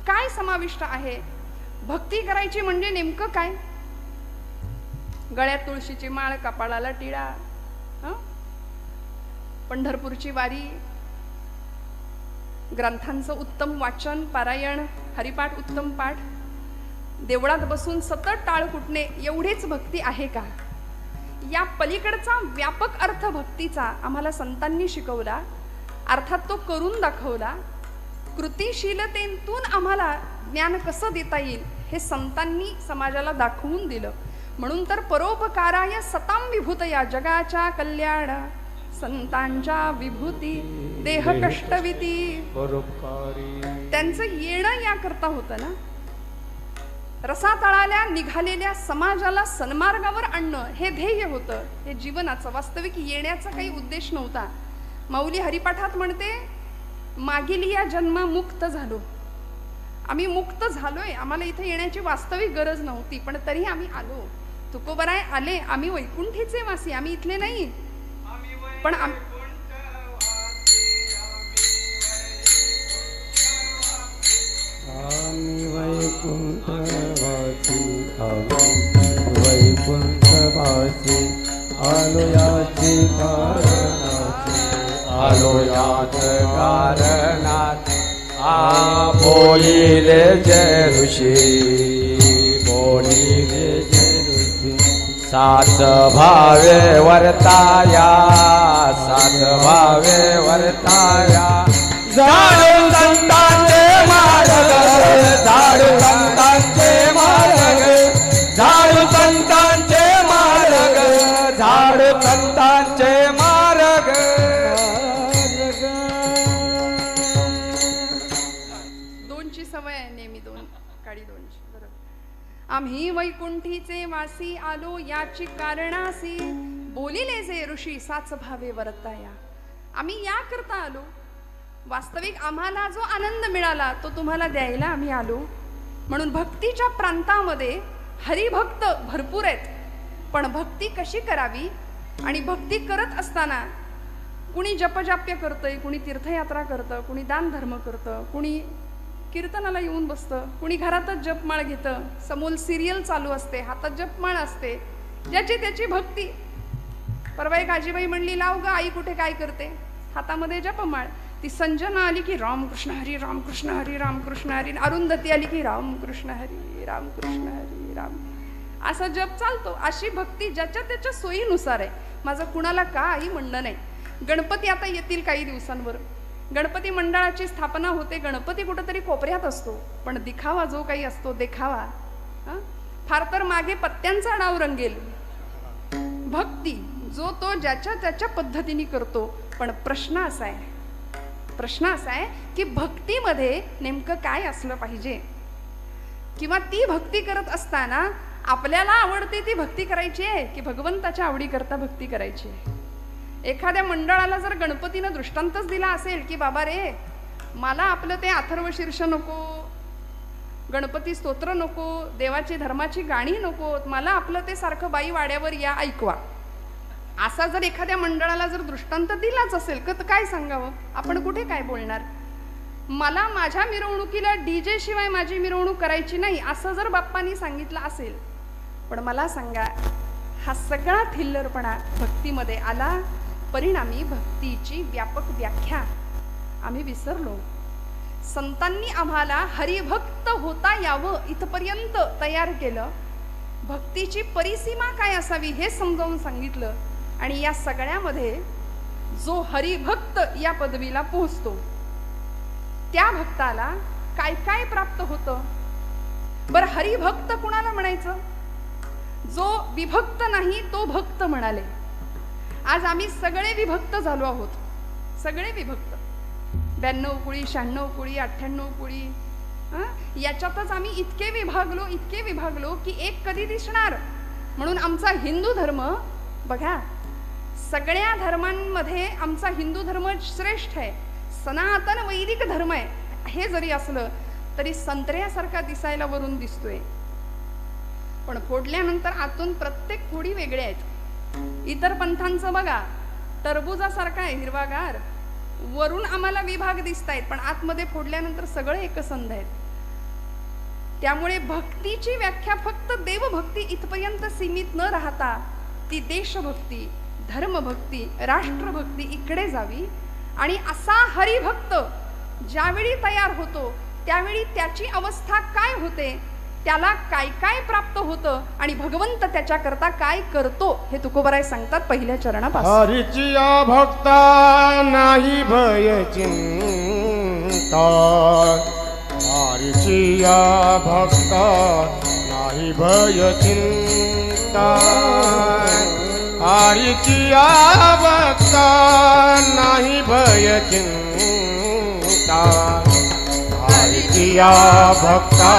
काय समाविष्ट आहे? भक्ती करायची म्हणजे नेमकं काय? गळ्यात तुळशीची माळ, कपाळाला टिळा, पंढरपूरची वारी, ग्रंथांचं उत्तम वाचन, पारायण, हरिपाठ, उत्तम पाठ, देवळात बसून सतत टाळ कुटणे, एवढीच भक्ती आहे का? या पलीकडचा व्यापक अर्थ भक्तीचा आम्हाला संतांनी शिकवला, अर्थात तो करून दाखवला. कृतिशीलतेतून आम्हाला ज्ञान कसं देता येईल हे संतांनी समाजाला दाखवून दिलं. म्हणून तर परोपकाराय सताम विभूतया, जगाच्या कल्याण संतांच्या विभूती देह कष्टविती. त्यांचं येणं या करता होतं ना, रसातळाल्या निघालेल्या समाजाला सन्मार्गावर आणणं हे ध्येय होतं, हे जीवनाचं. वास्तविक येण्याचा काही उद्देश नव्हता. माऊली हरिपाठात म्हणते, मागील या जन्मा मुक्त झालो. आम्ही मुक्त झालोय, आम्हाला इथे येण्याची वास्तविक गरज नव्हती, पण तरी आम्ही आलो. तुकोबराय आले, आम्ही वैकुंठीचे वासी, आम्ही इथले नाही. पण आम्ही वैकुंठवासी, वैकुंठवासी, आलो याची कारणाची, आलो याच कारणात. बोलिले जय ऋषी, बोलिले जय ऋषी. सात भावे वर्ताया, सात भावे वर्ताया. झाडू संतांचे मार्ग, झाडू संतांचे मार्ग, झाडू संतांचे मार्ग, झाडू संतांचे मार्ग. दोनची सवय आहे नेहमी, दोन काडी दोनची. बरोबर. आम्ही वैकुंठीचे वासी, आलो याची कारणासी, बोलिले जे ऋषी साच भावे वर्ताया. आम्ही या करता आलो. वास्तविक आम्हाला जो आनंद मिळाला तो तुम्हाला द्यायला आम्ही आलो. म्हणून भक्तीच्या प्रांतामध्ये हरिभक्त भरपूर आहेत, पण भक्ती कशी करावी? आणि भक्ती करत असताना कुणी जपजाप्य करतंय, कुणी तीर्थयात्रा करतं, कुणी दान धर्म करतं, कुणी कीर्तनाला येऊन बसतं, कुणी घरातच जपमाळ घेतं, समोर सिरियल चालू असते, हातात जपमाळ असते, ज्याची त्याची भक्ती. परवा एक आजीबाई म्हणली, लाव ग आई कुठे काय करते? हातामध्ये जपमाळ. ती संजना आली की रामकृष्ण हरी, रामकृष्ण हरी, रामकृष्ण हरी. अरुंधती आली की रामकृष्ण हरी, रामकृष्ण हरी, राम. असा जप चालतो. अशी भक्ती ज्याच्या त्याच्या सोयीनुसार आहे. माझं कुणाला काही म्हणणं नाही. गणपती आता येतील काही दिवसांवर, गणपती मंडळाची स्थापना होते. गणपती कुठेतरी कोपऱ्यात असतो, पण दिखावा जो काही असतो, देखावा फार तर मागे पत्त्यांचा डाव रंगेल. भक्ती जो तो ज्याच्या त्याच्या पद्धतीने करतो. पण प्रश्न असा आहे की भक्तीमध्ये नेमकं काय असलं पाहिजे? किंवा ती भक्ती करत असताना आपल्याला आवडते ती भक्ती करायची आहे की भगवंताच्या आवडी करता भक्ती करायची आहे? एखाद्या मंडळाला जर गणपतीनं दृष्टांतच दिला असेल की बाबा रे, मला आपलं ते अथर्व शीर्ष नको, गणपती स्तोत्र नको, देवाची धर्माची गाणी नको, मला आपलं ते सारखं बाई वाड्यावर या ऐकवा, असा जर एखाद्या मंडळाला जर दृष्टांत दिलाच असेल तर काय सांगावं? आपण कुठे काय बोलणार? मला माझ्या मिरवणुकीला डीजे शिवाय माझी मिरवणूक करायची नाही असं जर बाप्पांनी सांगितलं असेल, पण मला सांगा, हा सगळा थिल्लरपणा भक्तीमध्ये आला. परिणामी भक्तीची व्यापक व्याख्या आम्ही विसरलो. संतांनी आम्हाला हरिभक्त होता यावं इथपर्यंत तयार केलं. भक्तीची परिसीमा काय असावी हे समजावून सांगितलं. आणि या सगळ्यामध्ये जो हरिभक्त या पदवीला पोहोचतो त्या भक्ताला काय काय प्राप्त होतं? बरं, हरिभक्त कुणाला म्हणायचं? जो विभक्त नाही तो भक्त म्हणाले. आज आम्ही सगळे विभक्त झालो आहोत, सगळे विभक्त. 92 कुळी, 96 कुळी, 98 कुळी, याच्यातच आम्ही इतके विभागलो की एक कधी दिसणार. म्हणून आमचा हिंदू धर्म बघा, सगळ्या धर्मांमध्ये आमचा हिंदू धर्म श्रेष्ठ आहे, सनातन वैदिक धर्म आहे. हे जरी असलं तरी संत्र्यासारखा दिसायला वरून दिसतोय, पण फोडल्यानंतर आतून प्रत्येक फोडी वेगळ्या आहेत. इतर पंथांचं बघा, टरबुजासारखा आहे हिरवागार, वरून आम्हाला विभाग दिसत आहेत, पण आतमध्ये फोडल्यानंतर सगळे एकसंध आहेत. त्यामुळे भक्तीची व्याख्या फक्त देवभक्ती इथपर्यंत सीमित न राहता ती देशभक्ती, धर्मभक्ती, राष्ट्रभक्ती इकडे जावी. आणि असा हरिभक्त ज्यावेळी तयार होतो त्यावेळी त्याची अवस्था काय होते, त्याला काय काय प्राप्त होतं आणि भगवंत त्याच्याकरता काय करतो हे तुकोबराय सांगतात पहिल्या चरणापासून. हरीचिया भक्ता नाही भय चिंता, हरीचिया भक्ता नाही भय चिंता, हरीचिया भक्ता नाही भय चिंता, हरीचिया भक्ता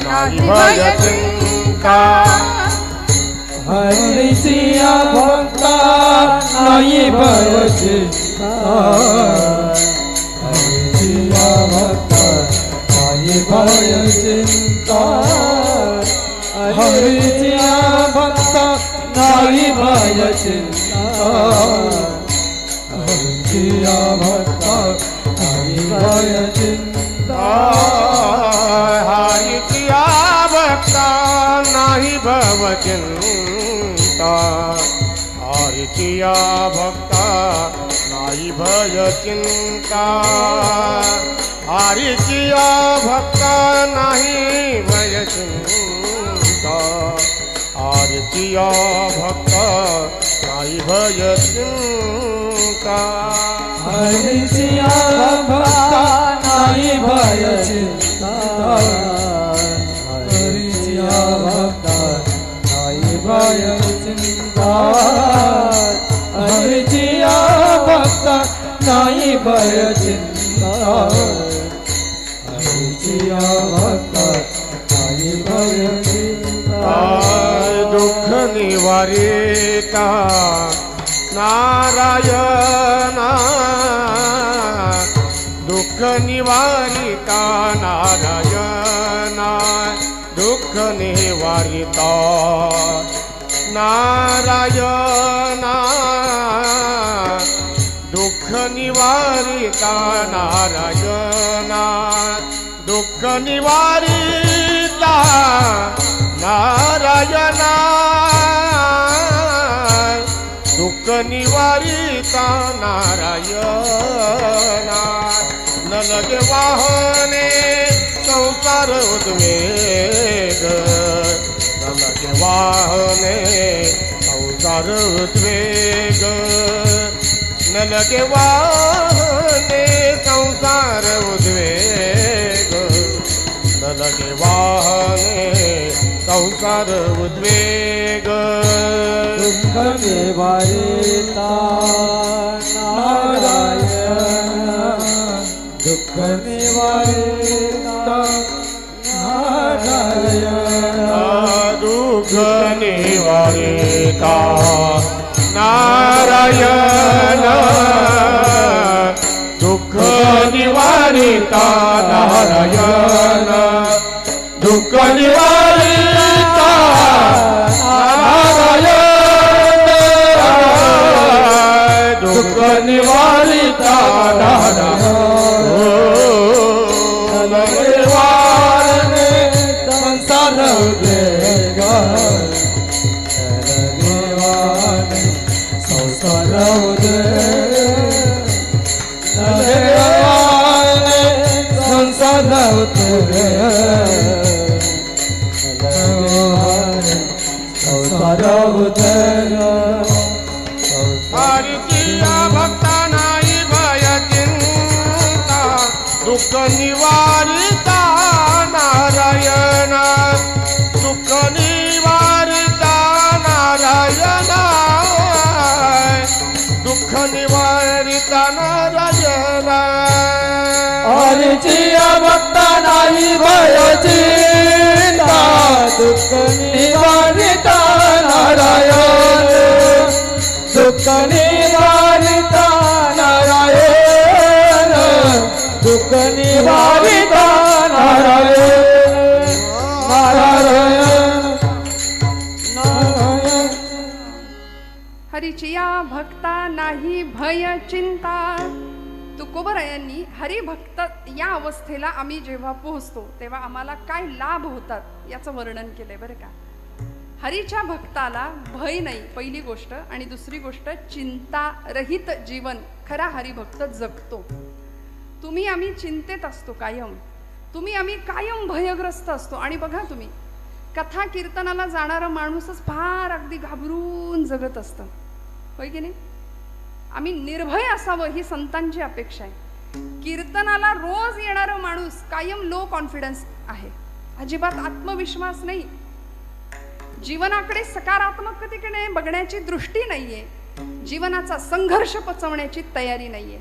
नाही भय चिंता, हरीचिया भक्ता नाही भय चिंता, हरीचिया भक्ता नाही भय चिंता, हरीचिया भक्ता नाही भय चिंता, हरीचिया भक्ता नाही भय चिंता, हरीचिया भक्ता नाही भव चिंता, हरीचिया भक्ता नाही भय चिंता, हरीचिया भक्ता नाही भय चिंता, हरीचिया भक्ता नाही भय चिंता, हरीचिया भक्ता नाही भय चिंता, हरीचिया भक्ता नाही भय चिंता, हरीचिया भक्ता नाही भय चिंता, हरीचिया भक्ता नाही भय चिंता, दुःख निवारिता नारायणा, दुःख निवारिता नारायणा, दुःख निवारिता नारायणा, दुःख निवारिता नारायणा, दुःख निवारिता नारायणा, दुःख निवारिता नारायणा, न लगे वाहने संसार उद्वेग, न लगे वाहने संसार उद्वेग, न लगे वाहने संसार उद्वेग, न लगे वाहने संसार उद्वेग, दुःख निवारिता नारायण, दुःख निवारिता नारायण, दुःख निवारिता नारायण, दुःख निवारिता नारायण, दुःख निवारिता नारायण, दुःख निवारिता नारायण, निवारणे संसार उद्वेग, निवारणे संसार उद्वेग, निवारणे संसार उद्वेग, संसार उद्वेग, हरीचिया भक्ता नाही भय चिंता, दुःख निवारिता नारायण, दुःख निवारिता नारायण, दुःख निवारिता नारायण, हरीचिया भक्ता नाही भय चिंता, दुःख निवारिता नारायण, दुःख निवारिता नारायण, दुःख निवारिता नारायण, नारायण, नारायण. हरीचिया भक्ता नाही भय चिंता, तुकोबरायांनी हरिभक्त या अवस्थेला आम्ही जेव्हा पोहोचतो तेव्हा आम्हाला काय लाभ होतात याचं वर्णन केलंय बरं का. हरीच्या भक्ताला भय नाही पहिली गोष्ट, आणि दुसरी गोष्ट चिंता रहित जीवन खरा हरिभक्त जगतो. तुम्ही आम्ही चिंतेत असतो कायम, तुम्ही आम्ही कायम भयग्रस्त असतो. आणि बघा तुम्ही कथा कीर्तनाला जाणारा माणूसच फार अगदी घाबरून जगत असतं, होय की नाही. आम्ही निर्भय असावं ही संतांची अपेक्षा आहे. कीर्तनाला रोज येणारा माणूस कायम लो कॉन्फिडन्स आहे, अजिबात आत्मविश्वास नाही, जीवनाकडे सकारात्मकतेकडे बघण्याची दृष्टी नाहीये, जीवनाचा संघर्ष पचवण्याची तयारी नाहीये.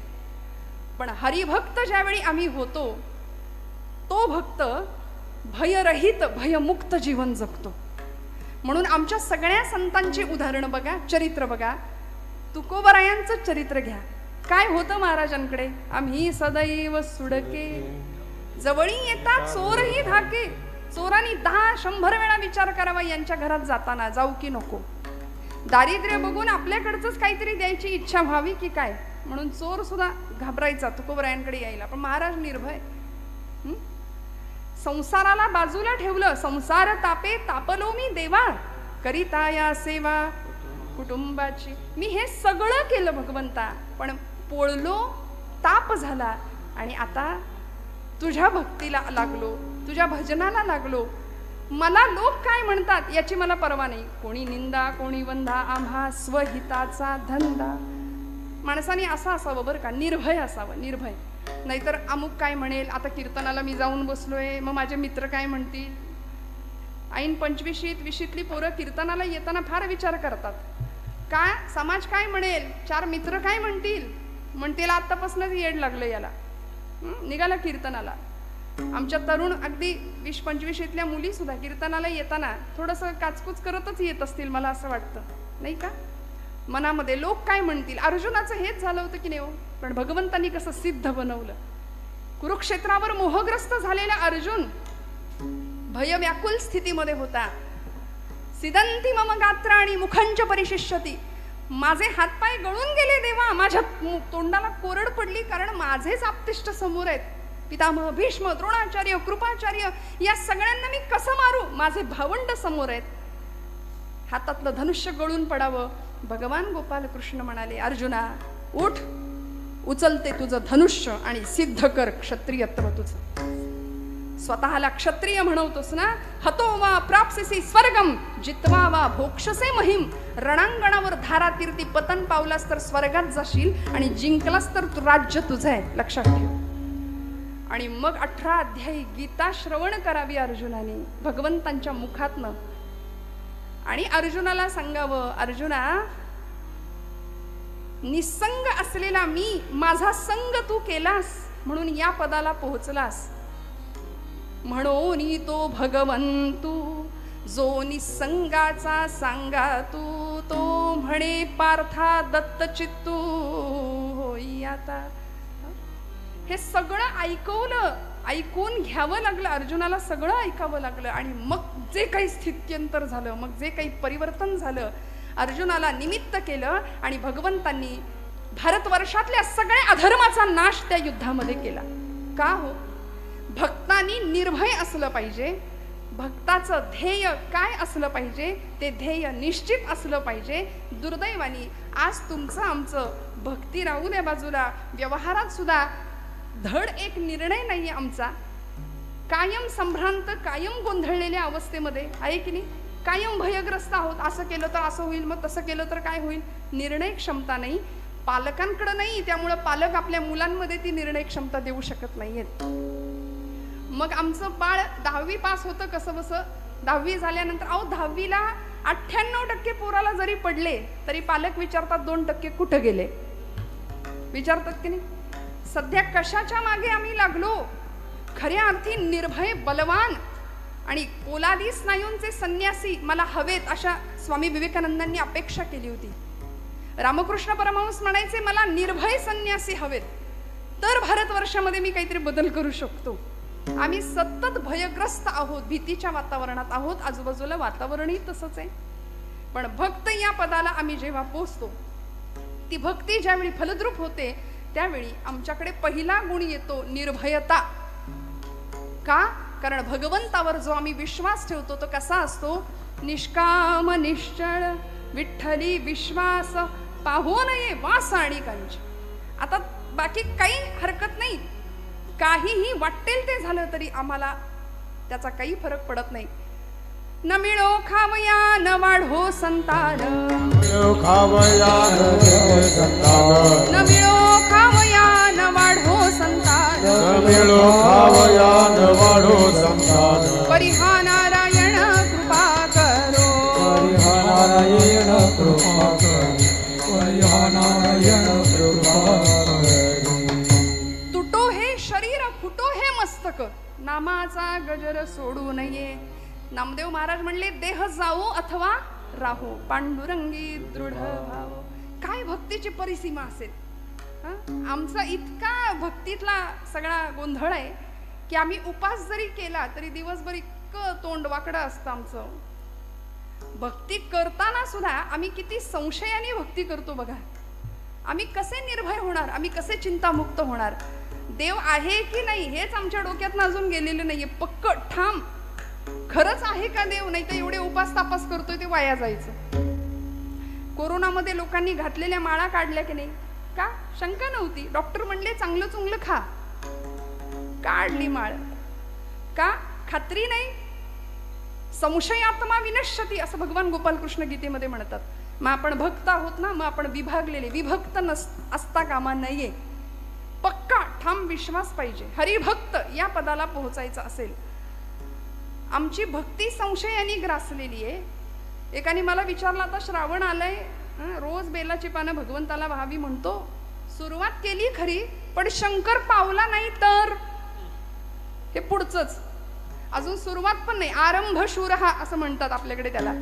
पण हरिभक्त ज्यावेळी आम्ही होतो तो भक्त भयरहित भयमुक्त जीवन जगतो. म्हणून आमच्या सगळ्या संतांची उदाहरणं बघा, चरित्र बघा. तुकोबरायांचं चरित्र घ्या. काय होतं महाराजांकडे, आम्ही सदैव सुडके जवळी येतात चोरही धाके. चोरांनी 10-100 वेळा विचार करावा यांच्या घरात जाताना जाऊ की नको. दारिद्र्य बघून आपल्याकडचंच काहीतरी द्यायची इच्छा व्हावी की काय, म्हणून चोर सुद्धा घाबरायचा तुकोबरायांकडे यायला. पण महाराज निर्भय. संसाराला बाजूला ठेवलं, संसार तापे तापलो मी देवा, करिता या सेवा कुटुंबाची. मी हे सगळं केलं भगवंता, पण पोळलो, ताप झाला, आणि आता तुझ्या भक्तीला लागलो, तुझ्या भजनाला लागलो. मला लोक काय म्हणतात याची मला पर्वा नाही. कोणी निंदा कोणी वंदा, आम्हा स्वहिताचा धंदा. माणसाने असं असावं बरं का, निर्भय असावं, निर्भय. नाहीतर अमुक काय म्हणेल, आता कीर्तनाला मी जाऊन बसलोय, मग माझे मित्र काय म्हणतील. ऐन 25शीत 20शीतली पोरं कीर्तनाला येताना फार विचार करतात, काय समाज काय म्हणेल, 4 मित्र काय म्हणतील आतापासूनच येड लागलं याला. निघाला कीर्तनाला. आमच्या तरुण अगदी 20-25शीतल्या मुली सुद्धा कीर्तनाला येताना थोडंसं काचकूच करतच येत असतील, मला असं वाटतं नाही का. मनामध्ये लोक काय म्हणतील. अर्जुनाचं हेच झालं होतं की नाही हो. पण भगवंतांनी कसं सिद्ध बनवलं. कुरुक्षेत्रावर मोहग्रस्त झालेला अर्जुन भयव्याकुल स्थितीमध्ये होता. सिदंती मम गात्राणी मुखंच परिशिष्यती. माझे हातपाय गळून गेले देवा, माझ्या तोंडाला कोरड पडली, कारण माझेच आप्तिष्ट समोर आहेत. पितामह भीष्म, द्रोणाचार्य, कृपाचार्य, या सगळ्यांना मी कसं मारू, माझे भावंड समोर आहेत. हातातलं धनुष्य गळून पडावं. भगवान गोपाल कृष्ण म्हणाले, अर्जुना उठ, उचलते तुझं धनुष्य आणि सिद्ध कर क्षत्रियत्व तुझं. स्वतःला क्षत्रिय म्हणवतोस ना. हतो वा प्राप्सिसी स्वर्गम जित्वा वा भोक्षसे महिम. रणांगणावर धारातीर्थी पतन पावलास तर स्वर्गात जाशील, आणि जिंकलास तर राज्य तुझं आहे, लक्षात ठेव. आणि मग 18 अध्यायी गीता श्रवण करावी अर्जुनाने भगवंतांच्या मुखातनं. आणि अर्जुनाला सांगावं, अर्जुना निसंग असलेला मी, माझा संग तू केलास म्हणून या पदाला पोहोचलास. म्हणून तो भगवंतू जो निसंगाचा सांगा तू, तो म्हणे पार्था दत्त चित्तू होई आता. हे सगळं ऐकून घ्यावं लागलं अर्जुनाला, सगळं ऐकावं लागलं. आणि मग जे काही स्थित्यंतर झालं, मग जे काही परिवर्तन झालं, अर्जुनाला निमित्त केलं. आणि भगवंतांनी भारतवर्षातल्या सगळ्या अधर्माचा नाश त्या युद्धामध्ये केला. का हो, भक्तांनी निर्भय असलं पाहिजे. भक्ताचं ध्येय काय असलं पाहिजे, ते ध्येय निश्चित असलं पाहिजे. दुर्दैवानी आज तुमचं आमचं भक्ती राहू द्या बाजूला, व्यवहारात सुद्धा धड एक निर्णय नाही आमचा. कायम संभ्रांत, कायम गोंधळलेल्या अवस्थेमध्ये आहे की नाही. कायम भयग्रस्त आहोत. असं केलं तर असं होईल, मग तसं केलं तर काय होईल. निर्णय क्षमता नाही, पालकांकडे नाही. त्यामुळं पालक आपल्या मुलांमध्ये ती निर्णय क्षमता देऊ शकत नाहीयेत. मग आमचं बाळ 10वी पास होतं कसं बसं. 10वी झाल्यानंतर 10वीला 98% पोराला जरी पडले तरी पालक विचारतात 2% कुठं गेले, विचारतात की नाही. सध्या कशाच्या मागे आम्ही लागलो. खऱ्या अर्थी निर्भय, बलवान आणि पोलादी स्नायूंचे संन्यासी मला हवेत, अशा स्वामी विवेकानंदांनी अपेक्षा केली होती. रामकृष्ण परमहंस म्हणायचे, मला निर्भय संन्यासी हवेत, तर भारतवर्षामध्ये मी काहीतरी बदल करू शकतो. आम्ही सतत भयग्रस्त आहोत, भीतीच्या वातावरणात आहोत. आजूबाजूला वातावरणही तसंच आहे. पण भक्त या पदाला आम्ही जेव्हा पोचतो, ती भक्ती ज्यावेळी फलद्रूप होते, त्यावेळी आमच्याकडे पहिला गुण येतो निर्भयता. का? कारण भगवंतावर जो आम्ही विश्वास ठेवतो तो कसा असतो? निष्काम निश्चळ विठ्ठली विश्वास पाहू नये वास आणि कंच. आता बाकी काही हरकत नाही, काहीही वाटेल ते झालं तरी आम्हाला त्याचा काही फरक पडत नाही. न मिळो खावया न वाढो संतान, खावया संतान, न मिळो खावया न वाढो संतान, मिळो खावया न वाढो संतान. परिहा नारायण कृपा करो, परिहा नारायण कृपा करो, परिहा नारायण कृपा करो. तुटो हे शरीर फुटो हे मस्तक, नामाचा गजर सोडू नये. नामदेव महाराज म्हणले देह जावो अथवा राहो, पांडुरंगी दृढ भाव. काय भक्तीची परिसीमा असेल. आमचा इतका भक्तीतला सगळा गोंधळ आहे की आम्ही उपास जरी केला तरी दिवसभर इतकं तोंड वाकडं असतं आमचं. भक्ती करताना सुद्धा आम्ही किती संशयाने भक्ती करतो बघा. आम्ही कसे निर्भय होणार, आम्ही कसे चिंतामुक्त होणार. देव आहे की नाही हेच आमच्या डोक्यातनं अजून गेलेलं नाहीये. पक्क ठाम खरंच आहे का देव, नाही तर एवढे उपास तापास करतोय ते वाया जायचं. कोरोनामध्ये लोकांनी घातलेल्या माळा काढल्या की नाही? का? शंका नव्हती. डॉक्टर म्हणले चांगलं चुंगलं खा, काढली माळ. का? खात्री नाही. संशयात्मा विनश्यती असं भगवान गोपालकृष्ण गीतेमध्ये म्हणतात. मग आपण भक्त आहोत ना, मग आपण विभागलेले विभक्त असता कामा नये. पक्का ठाम विश्वास पाहिजे. हरिभक्त या पदाला पोहोचायचं असेल. आमची भक्ती संशयाने ग्रासलेली आहे. एकाने मला विचारलं, आता श्रावण आलंय, रोज बेलाची पानं भगवंताला व्हावी म्हणतो, सुरुवात केली खरी पण शंकर पावला नाही तर. हे पुढचंच अजून सुरुवात पण नाही. आरंभ शूरहा असं म्हणतात आपल्याकडे त्याला.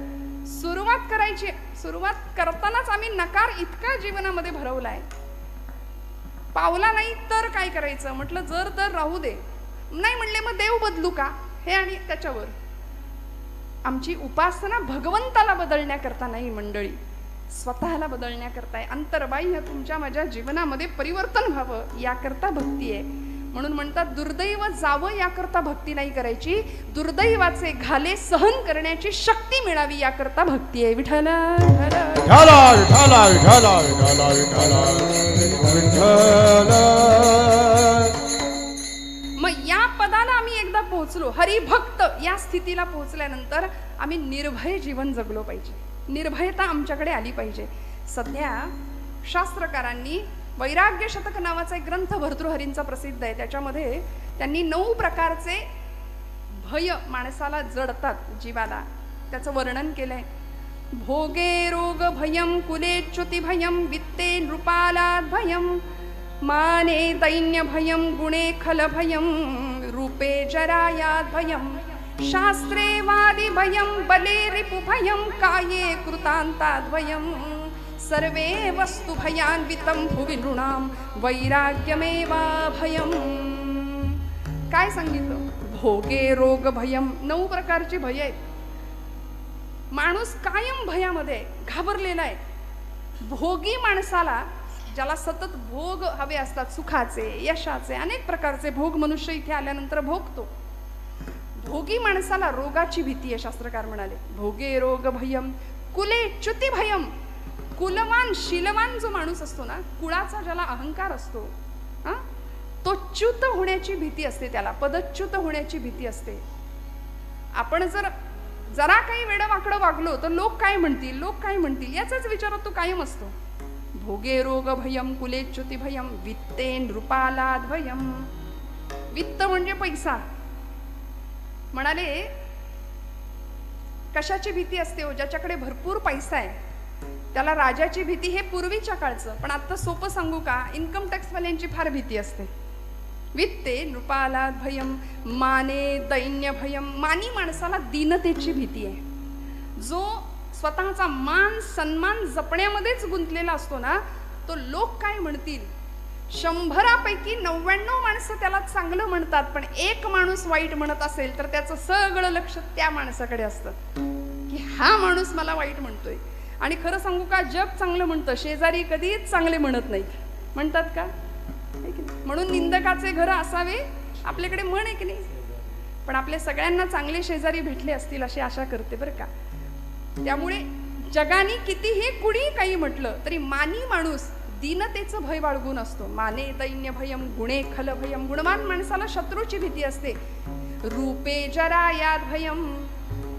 सुरुवात करायची, सुरुवात करतानाच आम्ही नकार इतका जीवनामध्ये भरवलाय. पावला नाही तर काय करायचं म्हटलं, जर तर राहू दे. नाही म्हणले मग देव बदलू का, हे आणि त्याच्यावर. आमची उपासना भगवंताला बदलण्याकरता नाही मंडळी, स्वतःला बदलण्याकरता आहे. अंतर्बाह्य तुमच्या माझ्या जीवनामध्ये परिवर्तन व्हावं याकरता भक्ती आहे. म्हणून म्हणतात दुर्दैव जावं याकरता भक्ती नाही करायची, दुर्दैवाचे घाले सहन करण्याची शक्ती मिळावी याकरता भक्ती आहे. विठ्ठल मग या पदाला आम्ही एकदा पोहोचलो, हरिभक्त या स्थितीला पोहोचल्यानंतर आम्ही निर्भय जीवन जगलो पाहिजे. निर्भयता आमच्याकडे आली पाहिजे. सध्या शास्त्रकारांनी वैराग्य शतक नावाचा एक ग्रंथ भर्तृहरींचा प्रसिद्ध आहे. त्याच्यामध्ये त्यांनी 9 प्रकारचे भय माणसाला जडतात जीवाला, त्याचं वर्णन केलंय. भोगे रोग भयम, कुलेच्युती भयम, वित्ते नृपालाद भयम, माने दैन्य भयम, गुणे खल भयम, रूपे जरायाद भयम, शास्त्रे वादी भयम, बले रिपु भयम, काये कृतांताद भयम, सर्वे वस्तु भयान्वितम भुवि नृणाम वैराग्यमेवा भयम. काय सांगितलं? भोगे रोग भयम, 9 प्रकारची भय आहेत. माणूस कायम भयामध्ये घाबरलेला आहे. भोगी माणसाला, ज्याला सतत भोग हवे असतात, सुखाचे यशाचे अनेक प्रकारचे भोग मनुष्य इथे आल्यानंतर भोगतो. भोगी माणसाला रोगाची भीती आहे. शास्त्रकार म्हणाले भोगे रोग भयम, कुले च्युती भयम. कुलवान शीलवान जो माणूस असतो ना, कुळाचा ज्याला अहंकार असतो, तो च्युत होण्याची भीती असते, त्याला पदच्युत होण्याची भीती असते. आपण जर जरा काही वेडवाकडं वागलो तर लोक काय म्हणतील, लोक काय म्हणतील याचाच विचारात तो कायम असतो. भोगे रोग भयम, कुलेच्युती भयम, वित्ते नृपालाद भयम. वित्त म्हणजे पैसा. म्हणाले कशाची भीती असते हो? ज्याच्याकडे भरपूर पैसा आहे त्याला राजाची भीती. हे पूर्वीच्या काळचं, पण आता सोपं सांगू का, इन्कम टॅक्स वाल्यांची फार भीती असते. वित्ते नृपालाद भयम, माने दैन्य भयम. मानी माणसाला दीनतेची भीती आहे. जो स्वतःचा मान सन्मान जपण्यामध्येच गुंतलेला असतो ना, तो लोक काय म्हणतील. 100पैकी 99 माणसं त्याला चांगलं म्हणतात, पण एक माणूस वाईट म्हणत असेल तर त्याचं सगळं लक्ष त्या माणसाकडे असतं की हा माणूस मला वाईट म्हणतोय. आणि खरं सांगू का, जग चांगलं म्हणतं, शेजारी कधीच चांगले म्हणत नाहीत. म्हणतात का? है की नाही? म्हणून निंदकाचे घर असावे आपल्याकडे म्हण आहे की नाही. पण आपल्या सगळ्यांना चांगले शेजारी भेटले असतील अशी आशा करते बरं का. त्यामुळे जगाने कितीही कुणी काही म्हटलं तरी मानी माणूस दीनतेचं भय बाळगून असतो. माने दैन्य भयम गुणे खल भयम. गुणवान माणसाला शत्रूची भीती असते. रूपे जरा याद भयम.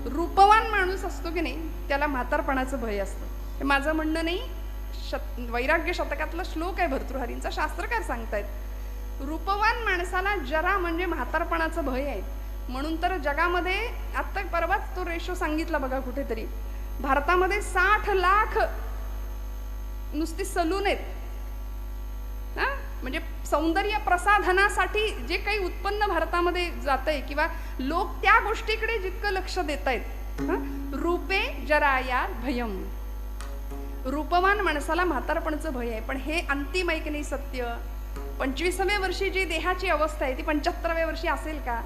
रूपवान माणूस असतो की नाही त्याला म्हातारपणाचं भय असतं. हे माझं म्हणणं नाही, वैराग्य शतकातला श्लोक आहे भर्तृहरींचा, शास्त्रकार सांगतायत. रूपवान माणसाला जरा म्हणजे म्हातारपणाचं भय आहे. म्हणून तर जगामध्ये आत्ता परवाच तो रेशो सांगितला बघा कुठेतरी, भारतामध्ये 60 लाख नुसती सलून आहेत. म्हणजे सौंदर्य प्रसाधनासाठी जे काही उत्पन्न भारतामध्ये जात आहे किंवा लोक त्या गोष्टीकडे जितकं लक्ष देत आहेत. रूपे जराया भयम. रूपवान माणसाला म्हातारपणाचं भय आहे. पण हे अंतिम आहे की नाही सत्य. 25व्या वर्षी जी देहाची अवस्था आहे ती 75व्या वर्षी असेल का?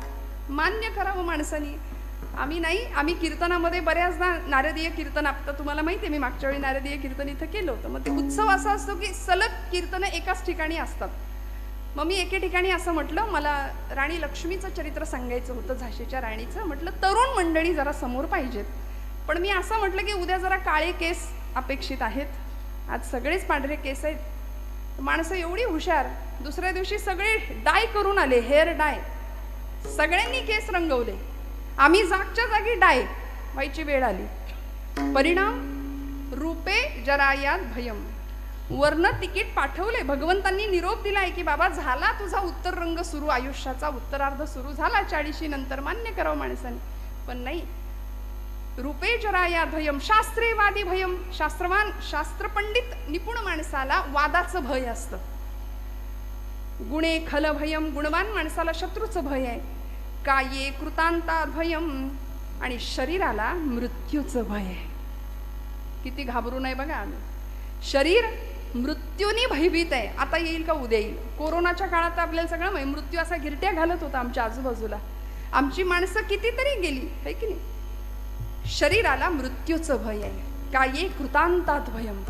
मान्य करावं माणसानी. आम्ही कीर्तनामध्ये बऱ्याचदा नारदीय कीर्तन, आता तुम्हाला माहिती आहे मी मागच्या वेळी नारदीय कीर्तन इथं केलं होतं. मग ते उत्सव असा असतो की सलग कीर्तनं एकाच ठिकाणी असतात. मग मी एके ठिकाणी असं म्हटलं, मला राणी लक्ष्मीचं चरित्र सांगायचं होतं, झाशीच्या राणीचं. म्हटलं तरुण मंडळी जरा समोर पाहिजेत. पण मी असं म्हटलं की उद्या जरा काळे केस अपेक्षित आहेत, आज सगळेच पांढरे केस आहेत. माणसं एवढी हुशार, दुसऱ्या दिवशी सगळे डाय करून आले, हेअर डाय. सगळ्यांनी केस रंगवले. आम्ही जागच्या जागी डाय व्हायची वेळ आली. परिणाम रूपे जरायात भयम. वर्ण तिकीट पाठवले, भगवंतांनी निरोप दिलाय की बाबा झाला तुझा उत्तर रंग सुरू, आयुष्याचा उत्तरार्ध सुरू झाला 40 नंतर. मान्य करावं माणसाने. पण नाही, रूपे जराया भयम. शास्त्रेवादी भयम. शास्त्रवान शास्त्रपंडित निपुण माणसाला वादाचं भय असतं. गुणे खल भयम. गुणवान माणसाला शत्रूचं भय आहे. काये कृतांता भयम. आणि शरीराला मृत्यूचं भय आहे. किती घाबरू नये बघा आम्ही. शरीर मृत्यूने भयभीत आहे. आता येईल का उद्या येईल. कोरोनाच्या काळात आपल्याला सगळं मृत्यू असा गिरट्या घालत होता आमच्या आजूबाजूला. आमची माणसं कितीतरी गेली है की नाही. शरीराला मृत्यूचं भय आहे. काये कृतांतात भयम.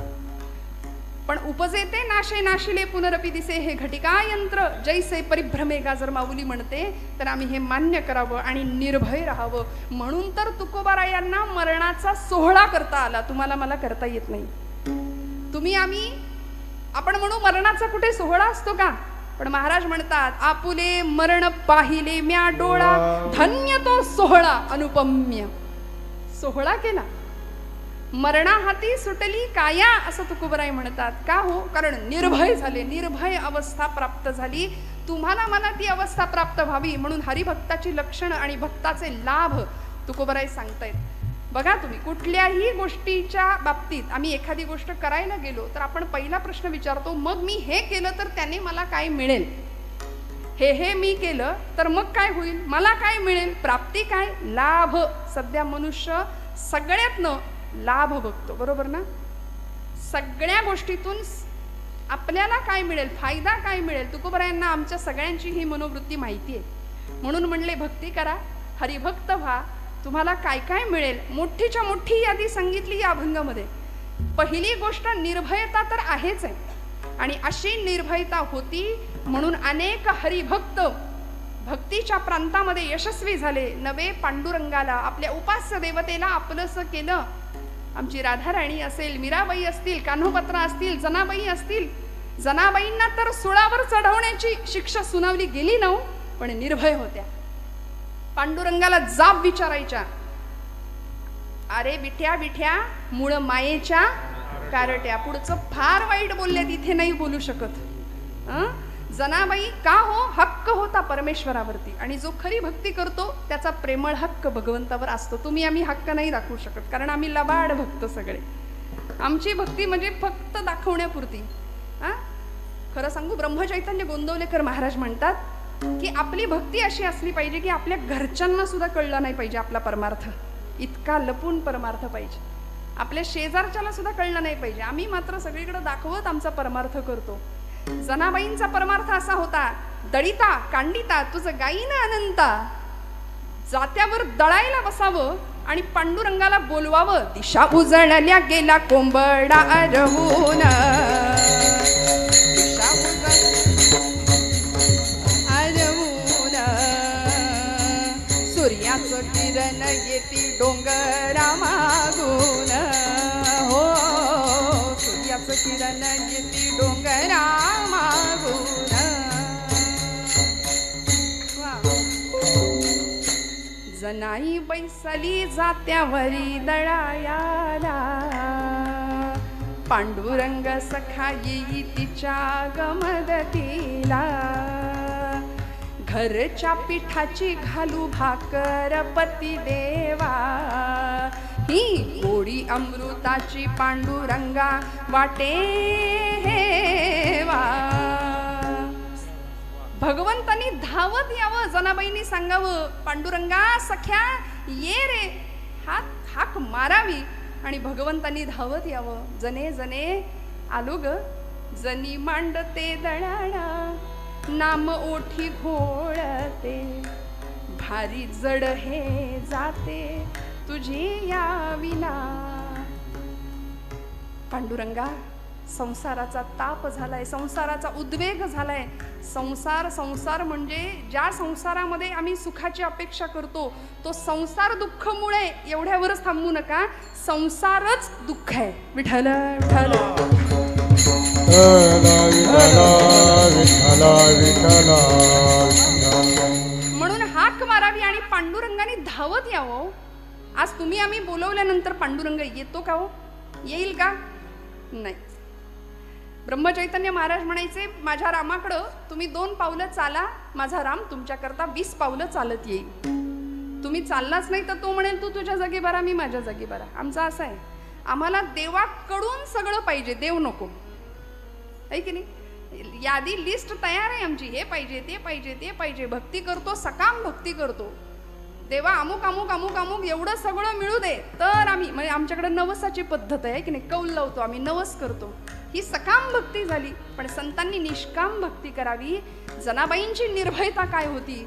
पण उपजेते नाशे नाशिले पुनरपी दिसे. हे घटिका यंत्र जैसे परिभ्रमेगा जर माऊली म्हणते तर आम्ही हे मान्य करावं आणि निर्भय राहावं. म्हणून तर तुकोबारायांना मरणाचा सोहळा करता आला. तुम्हाला मला करता येत नाही. आपण म्हणू मरणाचा कुठे सोहळा असतो का? पण महाराज म्हणतात आपुले मरण पाहिले म्या डोळा, धन्य तो सोहळा अनुपम्य. सोहळा केला, मरणा हाती सुटली काया असं तुकोबराय म्हणतात. का हो? कारण निर्भय झाले, निर्भय अवस्था प्राप्त झाली. तुम्हाला मला ती अवस्था प्राप्त व्हावी म्हणून हरिभक्ताची लक्षणं आणि भक्ताचे लाभ तुकोबराय सांगतायत. बघा तुम्ही कुठल्याही गोष्टीच्या बाबतीत आम्ही एखादी गोष्ट करायला गेलो तर आपण पहिला प्रश्न विचारतो, मग मी हे केलं तर त्याने मला काय मिळेल? हे मी केलं तर मग काय होईल? मला काय मिळेल? प्राप्ती काय? लाभ. सध्या मनुष्य सगळ्यातनं लाभ बघतो, बरोबर ना? सगळ्या गोष्टीतून आपल्याला काय मिळेल, फायदा काय मिळेल. तुकोबरायांना आमच्या सगळ्यांची ही मनोवृत्ती माहिती आहे. म्हणून म्हणले भक्ती करा, हरिभक्त व्हा, तुम्हाला काय काय मिळेल. मोठीच्या मोठी यादी सांगितली या अभंगामध्ये. पहिली गोष्ट निर्भयता तर आहेच आहे. आणि अशी निर्भयता होती म्हणून अनेक हरिभक्त भक्तीच्या प्रांतामध्ये यशस्वी झाले. नवे पांडुरंगाला, आपल्या उपास्य देवतेला आपलंसं केलं. आमची राधाराणी असेल, मीराबाई असतील, कान्होपत्रा असतील, जनाबाई असतील. जनाबाईंना तर सुळावर चढवण्याची शिक्षा सुनावली गेली नव्ह, पण निर्भय होत्या. पांडुरंगाला जाब विचारायच्या, अरे विठ्या विठ्या मूळ मायेच्या कारट्या. पुढचं फार वाईट बोलले, तिथे नाही बोलू शकत. जनाबाई का हो? हक्क होता परमेश्वरावरती. आणि जो खरी भक्ती करतो त्याचा प्रेमळ हक्क भगवंतावर असतो. तुम्ही आम्ही हक्क नाही दाखवू शकत, कारण आम्ही लबाड भक्त सगळे. आमची भक्ती म्हणजे फक्त दाखवण्यापुरती. खरं सांगू, ब्रह्मचैतन्य गोंदवलेकर महाराज म्हणतात की आपली भक्ती अशी असली पाहिजे की आपल्या घरच्यांना सुद्धा कळलं नाही पाहिजे आपला परमार्थ. इतका लपून परमार्थ पाहिजे. आपल्या शेजारच्याला सुद्धा कळलं नाही पाहिजे. आम्ही मात्र सगळीकडे दाखवत आमचा परमार्थ करतो. जनाबाईंचा परमार्थ असा होता, दळिता कांडिता तुझं गाईना अनंता. जात्यावर दळायला बसावं आणि पांडुरंगाला बोलवावं. दिशा उजळल्या गेला कोंबडा अरहून, दिशा सूर्याचं किरण येती डोंगरा मागून, हो सूर्याचं किरण येती डोंगरा मागून. जनाई बैसली जात्यावरी दळायाला, पांडुरंग सखा येई तिच्या गमदतीला. घरच्या पिठाची घालू भाकर पती देवा, ही गोडी अमृताची पांडुरंगा वाटे हेवा. भगवंतानी धावत यावं, जनाबाईंनी सांगावं, पांडुरंगा सख्या ये रे, हाक मारावी आणि भगवंतानी धावत यावं. जने जने आलो ग, जनी मांडते दळाणा, नाम ओठी घोळते, भारी जड हे जाते तुझी या विना. पांडुरंगा संसाराचा ताप झालाय, संसाराचा उद्वेग झालाय. संसार म्हणजे ज्या संसारामध्ये आम्ही सुखाची अपेक्षा करतो तो संसार दुःखमुळे एवढ्यावरच थांबू नका, संसारच दुःख आहे. विठ्ठल विठ्ठल म्हणून हाक मारावी आणि पांडुरंगाने धावत यावं. आज तुम्ही आम्ही बोलवल्यानंतर पांडुरंग येतो का हो? येईल का? नाही. ब्रह्मचैतन्य महाराज म्हणायचे, माझ्या रामाकडं तुम्ही 2 पावलं चाला, माझा राम तुमच्याकरता 20 पावलं चालत येईल. तुम्ही चाललाच नाही तर तो म्हणेल तू तुझ्या जागी बरा, मी माझ्या जागी बरा. आमचा असं आहे, आम्हाला देवाकडून सगळं पाहिजे, देव नको, आहे की नाही? यादी लिस्ट तयार आहे आमची, हे पाहिजे ते पाहिजे ते पाहिजे. भक्ती करतो, सकाम भक्ती करतो. देवा अमुक अमुक अमुक अमुक एवढं सगळं मिळू दे तर आम्ही, म्हणजे आमच्याकडे नवसाची पद्धत आहे की नाही, कौल लावतो आम्ही, नवस करतो. ही सकाम भक्ती झाली. पण संतांनी निष्काम भक्ती करावी. जनाबाईंची निर्भयता काय होती?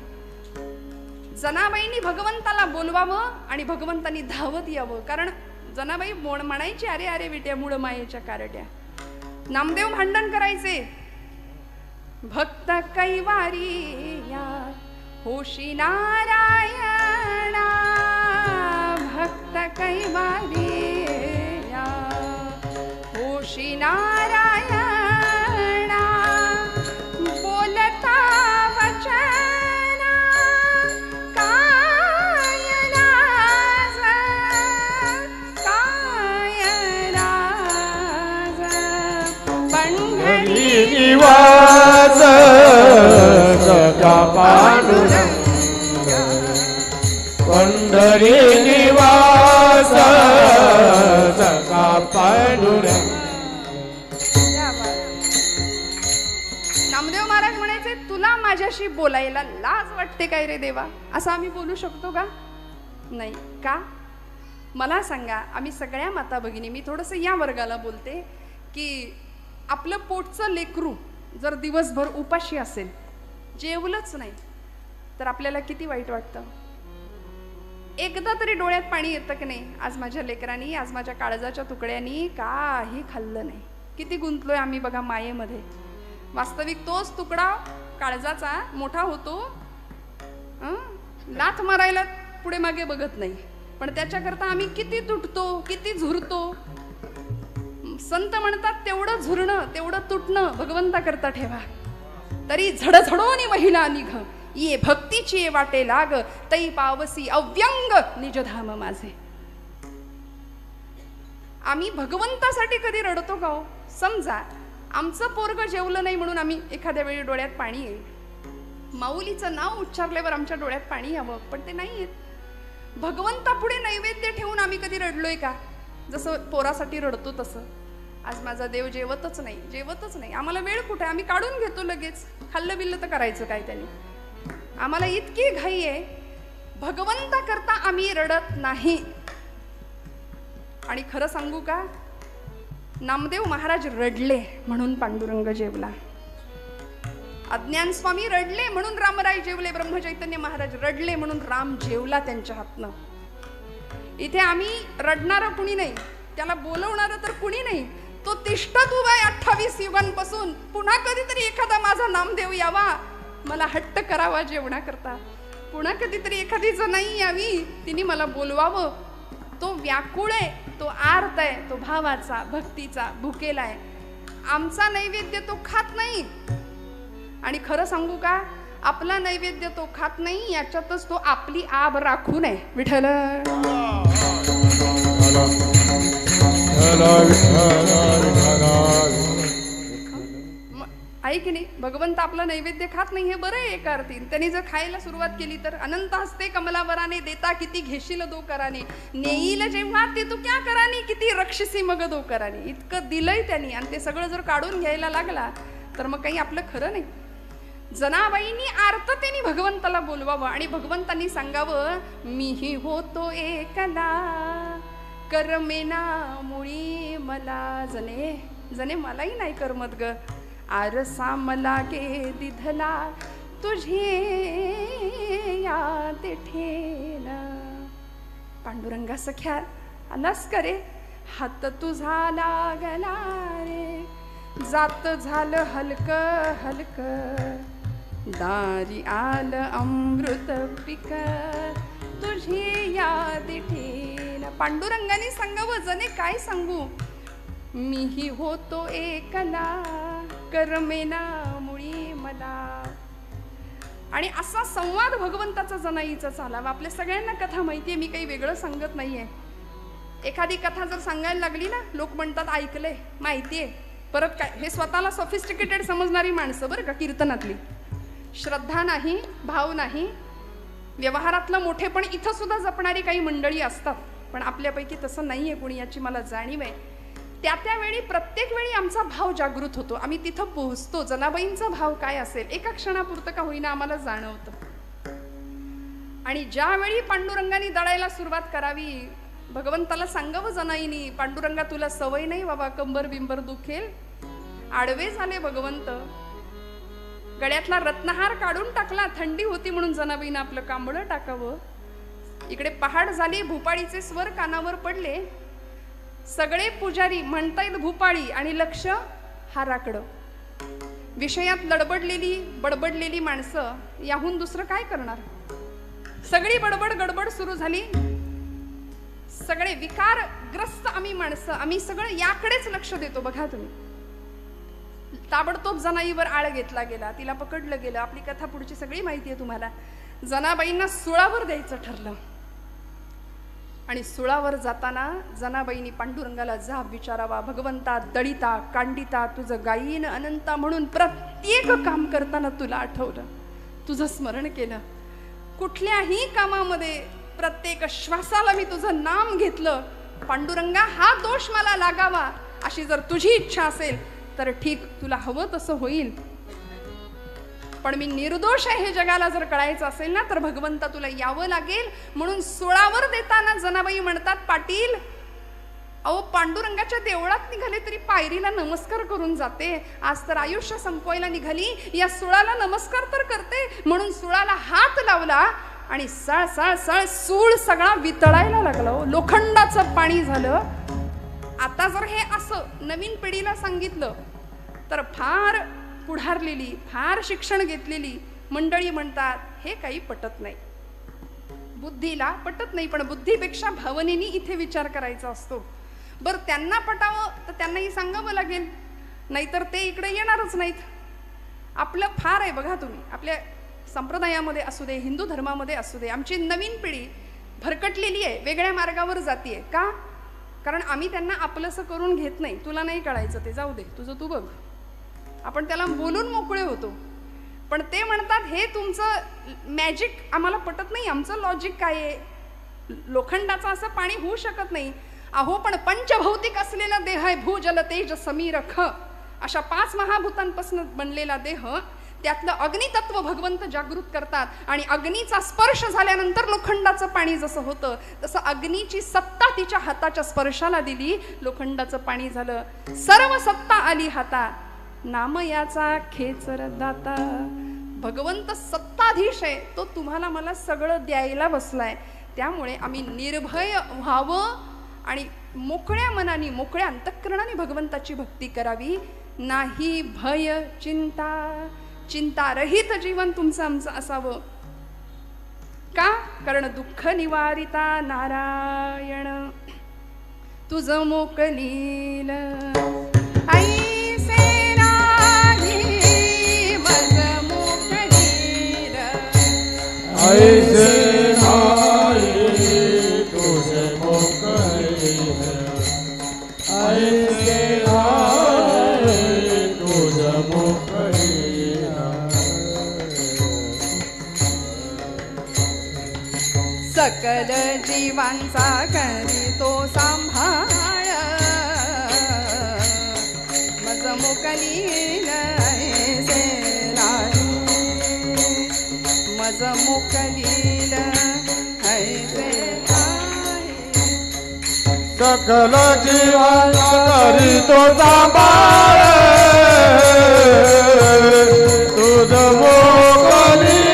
जनाबाईंनी भगवंताला बोलवावं आणि भगवंतांनी धावत यावं. कारण जनाबाई म्हणायची, अरे अरे विट्या मूळ मायेच्या कारट्या. नामदेव भांडण करायचे, भक्त कैवारी या होशी नारायणा, भक्त कैवारी या होशी नारायणा, बोलता वचन काय राज, काय राज, पंढरी निवास सखा पांडुरंग, पंढरी निवास सखा पांडुरंग. नामदेव महाराज म्हणायचे, तुला माझ्याशी बोलायला लाज वाटते काय रे देवा? असं आम्ही बोलू शकतो का? नाही. का? मला सांगा. आम्ही सगळ्या माता भगिनी, मी थोडंसं या वर्गाला बोलते की आपलं पोटचं लेकरू जर दिवसभर उपाशी असेल, जेवलंच नाही, तर आपल्याला किती वाईट वाटतं. एकदा तरी डोळ्यात पाणी येतं की नाही, आज माझ्या लेकरांनी, आज माझ्या काळजाच्या तुकड्यांनी काही खाल्लं नाही. किती गुंतलोय आम्ही बघा मायेमध्ये. वास्तविक तोच तुकडा काळजाचा मोठा होतो, लाथ मारायला पुढे मागे बघत नाही, पण त्याच्याकरता आम्ही किती तुटतो, किती झुरतो. संत म्हणतात, तेवढं झुरणं, तेवढं तुटणं भगवंता करता ठेवा. तरी झडझडोनी महिला निघ, ये भक्तीची वाटे लाग, तै पावसी अव्यंग निजधाम माझे. आम्ही भगवंतासाठी कधी रडतो का हो? समजा आमचं पोरग जेवलं नाही म्हणून आम्ही एखाद्या वेळी डोळ्यात पाणी येईल. माऊलीचं नाव उच्चारल्यावर आमच्या डोळ्यात पाणी यावं, पण ते नाही येत. भगवंतापुढे नैवेद्य ठेवून आम्ही कधी रडलोय का? जसं पोरासाठी रडतो तसं. आज माझा देव जेवतच नाही, जेवतच नाही. आम्हाला वेळ कुठे, आम्ही काढून घेतो लगेच. खाल्लं बिल्लं तर करायचं काय त्याने? आम्हाला इतकी घाई आहे. भगवंता करता आम्ही रडत नाही. आणि खरं सांगू का, नामदेव महाराज रडले म्हणून पांडुरंग जेवला. अज्ञान स्वामी रडले म्हणून रामराय जेवले. ब्रह्मचैतन्य महाराज रडले म्हणून राम जेवला त्यांच्या हातनं. इथे आम्ही रडणारं कुणी नाही, त्याला बोलवणारं तर कुणी नाही. तो तिष्ठत उभा आहे 28 युगांपासून. पुन्हा कधीतरी एखादा माझा नामदेव यावा, मला हट्ट करावा जेवणाकरता. पुन्हा कधीतरी एखादी जनाई यावी, तिने मला बोलवावं. तो व्याकुळ आहे, तो आर्त आहे, तो भावाचा भक्तीचा भुकेला आहे. आमचा नैवेद्य तो खात नाही. आणि खरं सांगू का, आपला नैवेद्य तो खात नाही, याच्यातच तो आपली आब राखून आहे. विठ्ठल आहे की नाही. भगवंत आपला नैवेद्य खात नाही हे बरं आहे एका अर्थी. त्यांनी जर खायला सुरुवात केली तर अनंत हस्ते कमलावराने देता किती घेशील दो कराने, नेईल जेव्हा ते तू क्या करानी, किती रक्षसी मग दो करानी. इतकं दिलंय त्यांनी आणि ते सगळं जर काढून घ्यायला लागला तर मग काही आपलं खरं नाही. जनाबाईंनी आर्ततेने भगवंताला बोलवावं आणि भगवंतांनी सांगावं, मीही होतो एकला करमेना मुळी मला. जने जने मलाही नाही करमत ग, आरसा मला गे दिधला तुझे याद ठेला. पांडुरंगा सख्या आलास करे, हात तुझा लागला रे, जात झालं हलक हलक, दारी आलं अमृत पिक तुझी याद ठेला. पांडुरंगाने सांगावं, जने काय सांगू, मीही होतो एकला करमेना मुळी मला. आणि असा संवाद भगवंताचा जनाईचा चालावा. आपल्या सगळ्यांना कथा माहितीये, मी काही वेगळं सांगत नाहीये. एखादी कथा जर सांगायला लागली ना, लोक म्हणतात ऐकलंय, माहितीये, परत काय. हे स्वतःला सॉफिस्टिकेटेड समजणारी माणसं बरं का, कीर्तनातली. श्रद्धा नाही, भाव नाही, व्यवहारातलं मोठेपण इथं सुद्धा जपणारी काही मंडळी असतात, पण आपल्यापैकी तसं नाहीये कोणी, याची मला जाणीव आहे. त्यावेळी प्रत्येक वेळी आमचा भाव जागृत होतो, आम्ही तिथं पोहोचतो. जनाबाईंचा भाव काय असेल एका क्षणापुरतं का होईना आम्हाला जाणवतं. आणि ज्यावेळी पांडुरंगाने दळायला सुरुवात करावी, भगवंताला सांगावं जनाईनी, पांडुरंगा तुला सवय नाही बाबा, कंबर बिंबर दुखेल. आडवे झाले भगवंत, गळ्यातला रत्नहार काढून टाकला, थंडी होती म्हणून जनाबाईनं आपलं कांबळं टाकावं. इकडे पहाड झाली, भूपाळीचे स्वर कानावर पडले. सगळे पुजारी म्हणतायत भूपाळी आणि लक्ष हाराकडं. विषयात बडबडलेली माणसं याहून दुसरं काय करणार. सगळी बडबड गडबड सुरू झाली. सगळे विकारग्रस्त आम्ही माणसं, आम्ही सगळं याकडेच लक्ष देतो. बघा तुम्ही, ताबडतोब जनाईवर आळ घेतला गेला, तिला पकडलं गेलं. आपली कथा पुढची सगळी माहिती आहे तुम्हाला. जनाबाईंना सुळावर द्यायचं ठरलं. आणि सुळावर जाताना जनाबाईंनी पांडुरंगाला जाब विचारावा, भगवंता दळिता कांडिता तुझं गायीन अनंता म्हणून प्रत्येक काम करताना तुला आठवलं, तुझं स्मरण केलं. कुठल्याही कामामध्ये प्रत्येक श्वासाला मी तुझं नाम घेतलं. पांडुरंगा हा दोष मला लागावा अशी जर तुझी इच्छा असेल तर ठीक, तुला हवं तसं होईल. पण मी निर्दोष आहे हे जगाला जर कळायचं असेल ना, तर भगवंता तुला यावं लागेल. म्हणून सुळावर देताना जनाबाई म्हणतात, पाटील अहो पांडुरंगाच्या देवळात निघाले तरी पायरीला नमस्कार करून जाते, आज तर आयुष्य संपवायला निघाली, या सुळाला नमस्कार तर करते. म्हणून सुळाला हात लावला आणि सळ सळ सळ सूळ सगळा वितळायला लागला. लोखंडाचं पाणी झालं. आता जर हे असं नवीन पिढीला सांगितलं तर फार पुढारलेली, फार शिक्षण घेतलेली मंडळी म्हणतात हे काही पटत नाही, बुद्धीला पटत नाही. पण बुद्धीपेक्षा भावनेनी इथे विचार करायचा असतो. बरं त्यांना पटावं तर त्यांनाही सांगावं लागेल, नाहीतर ते इकडे येणारच नाहीत. आपलं फार आहे बघा तुम्ही, आपल्या संप्रदायामध्ये असू दे, हिंदू धर्मामध्ये असू दे, आमची नवीन पिढी भरकटलेली आहे, वेगळ्या मार्गावर जातीये. का? कारण आम्ही त्यांना आपलंसं करून घेत नाही. तुला नाही कळायचं ते जाऊ दे, तुझं तू बघ. आपण त्याला बोलून मोकळे होतो. पण ते म्हणतात हे तुमचं मॅजिक आम्हाला पटत नाही, आमचं लॉजिक काय आहे, लोखंडाचं असं पाणी होऊ शकत नाही. अहो पण पंचभौतिक असलेला देह आहे, भू जल तेज समीर ख, अशा 5 महाभूतांपासून बनलेला देह, त्यातलं अग्नितत्व भगवंत जागृत करतात. आणि अग्नीचा स्पर्श झाल्यानंतर लोखंडाचं पाणी जसं होतं तसं अग्नीची सत्ता तिच्या हाताच्या स्पर्शाला दिली, लोखंडाचं पाणी झालं. सर्व सत्ता आली हाता, नाम याचा खेचर दाता. भगवंत सत्ताधीश आहे, तो तुम्हाला मला सगळं द्यायला बसलाय. त्यामुळे आम्ही निर्भय व्हावं आणि मोकळ्या मनाने, मोकळ्या अंतःकरणाने भगवंताची भक्ती करावी. नाही भय चिंता, चिंतारहित जीवन तुमचं आमचं असावं. का? कारण दुःख निवारिता नारायण तुझ मोकलील ऐसे नाही मज मोकलील ऐसे नाही तुझे मोकलील ऐसे नाही तुझे मोकलील सकल जीवांचा करीतो सांभाळ मज मोकलील ऐसे नाही मज मोकलील ऐसे नाही सकल जीवांचा करीतो सांभाळ तुझ मोकलील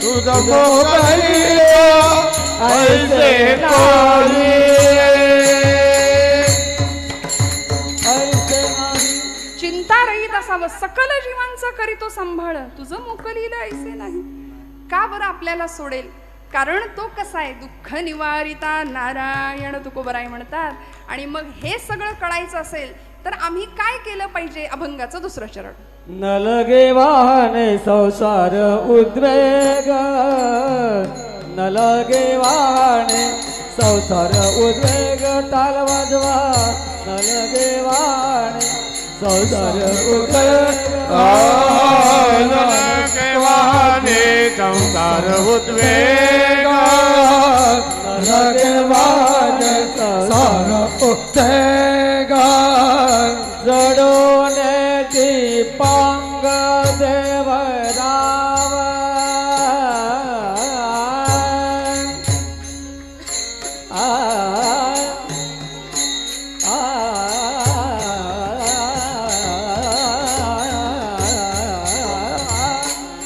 तुझ मोकलील ऐसे नाही ऐसे नाही चिंता रहित असावं सकल जीवांचा करीतो सांभाळ तुझं मोकलील ऐसे नाही. का बरं आपल्याला सोडेल? कारण तो कसा आहे? दुःख निवारिता नारायण तुकोबराय म्हणतात. आणि मग हे सगळं कळायचं असेल तर आम्ही काय केलं पाहिजे? अभंगाचं दुसरं चरण. न लगे वाहने संसार उद्वेग न लगे वाहने संसार उद्वेग टाल वाजवा न लगे वाहने संसार उद्वेग वाहने संसार उद्वेग न लगे वाहने संसार उद्वेग जडोने दीपांग देवराव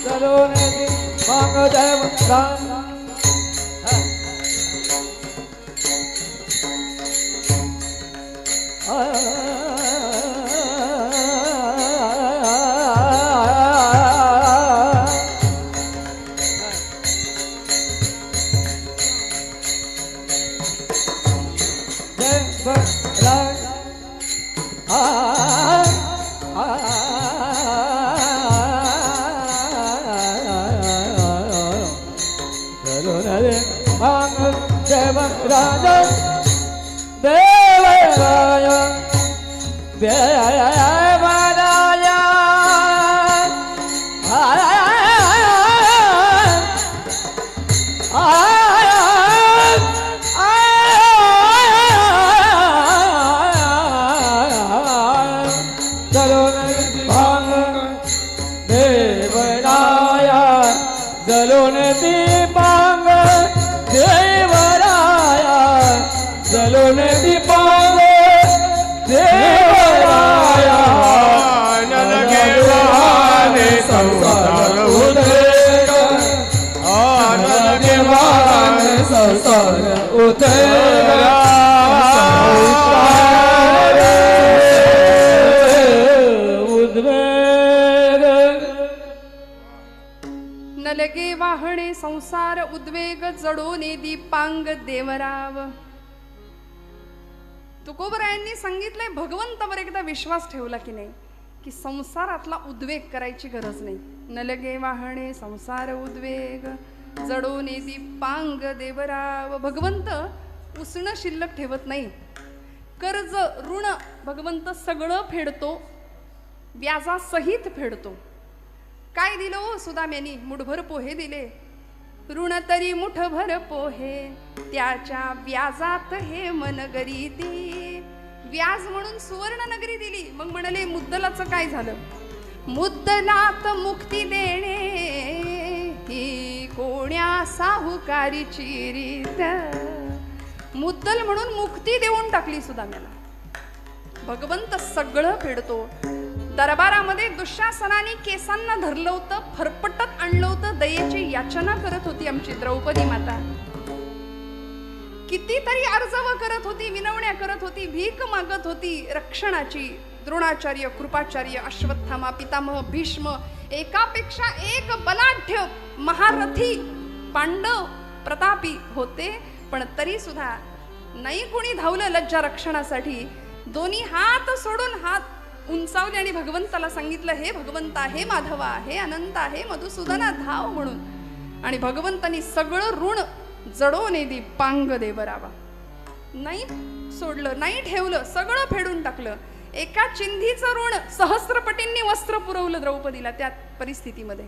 जडोने दीपांग देवराव राजा देवराय देवराय जलोन दीपांग देवराया जलोन दीपांग देवराया नलगे वाहने संसार उद्वेग नलगे वाहने संसार उद्वेग नलगे वाहणे संसार उद्वेग जडोने दीपांग देवराव. तुकोबरायांनी सांगितलंय भगवंतावर एकदा विश्वास ठेवला की नाही की संसारातला उद्वेग करायची गरज नाही. नलगे वाहणे संसार उद्वेग जडोने दीपांग देवराव. भगवंत उसणं शिल्लक ठेवत नाही. कर्ज ऋण भगवंत सगळं फेडतो, व्याजासहित फेडतो. काय दिलं हो सुदाम्यानी? मुठभर पोहे दिले. ऋण तरी मुठभर पोहे त्याच्या व्याजात हे मनगरीती. व्याज म्हणून सुवर्ण नगरी दिली. मग म्हणाले मुद्दलाचं काय झालं? मुद्दलात मुक्ती देणे ही कोण्या साहुकारीची रीत. मुद्दल म्हणून मुक्ती देऊन टाकली सुदाम्याला. भगवंत सगळं फेडतो. दरबारामध्ये दुःशासनाने केसांना धरलं होतं, फरफटत आणलं होतं. दयेची याचना करत होती आमची द्रौपदी माता. कितीतरी अर्जव करत होती, विनवण्या करत होती, भीक मागत होती रक्षणाची. द्रोणाचार्य, कृपाचार्य, अश्वत्थामा, पितामह भीष्म एकापेक्षा एक बलाढ्य महारथी पांडव प्रतापी होते, पण तरी सुद्धा नाही कुणी धावलं लज्जा रक्षणासाठी. दोन्ही हात सोडून हात उंचावले आणि भगवंताला सांगितलं, हे भगवंता, हे माधवा, हे अनंता, हे मधुसूदना, धाव म्हणून. आणि भगवंतानी सगळं ऋण जडोने दी पांग देवरावा. नाही सोडलं, नाही ठेवलं, सगळं फेडून टाकलं. एका चिंधीचं ऋण सहस्त्रपटींनी वस्त्र पुरवलं द्रौपदीला त्या परिस्थितीमध्ये.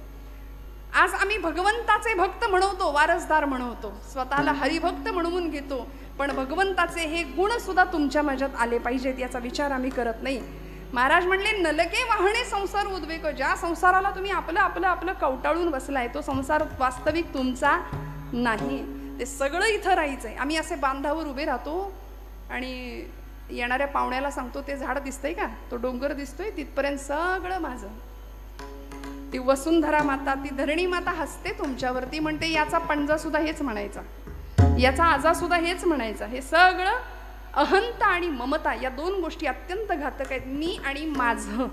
आज आम्ही भगवंताचे भक्त म्हणवतो, वारसदार म्हणवतो, स्वतःला हरिभक्त म्हणवून घेतो, पण भगवंताचे हे गुण सुद्धा तुमच्या माझ्यात आले पाहिजेत याचा विचार आम्ही करत नाही. महाराज म्हणले, नलके वाहणे संसार उद्वेग. ज्या संसाराला तुम्ही आपलं आपलं आपलं कवटाळून बसलाय तो संसार वास्तविक तुमचा नाही. ते सगळं इथं राहायचंय. आम्ही असे बांधावर उभे राहतो आणि येणाऱ्या पाहुण्याला सांगतो, ते झाड दिसतंय का, तो डोंगर दिसतोय, तिथपर्यंत सगळं माझं. ती वसुंधरा माता, ती धरणी माता हसते तुमच्यावरती, म्हणते याचा पंजा सुद्धा हेच म्हणायचा, याचा आजा सुद्धा हेच म्हणायचा. हे सगळं अहंता आणि ममता या दोन गोष्टी अत्यंत घातक आहेत, मी आणि माझं.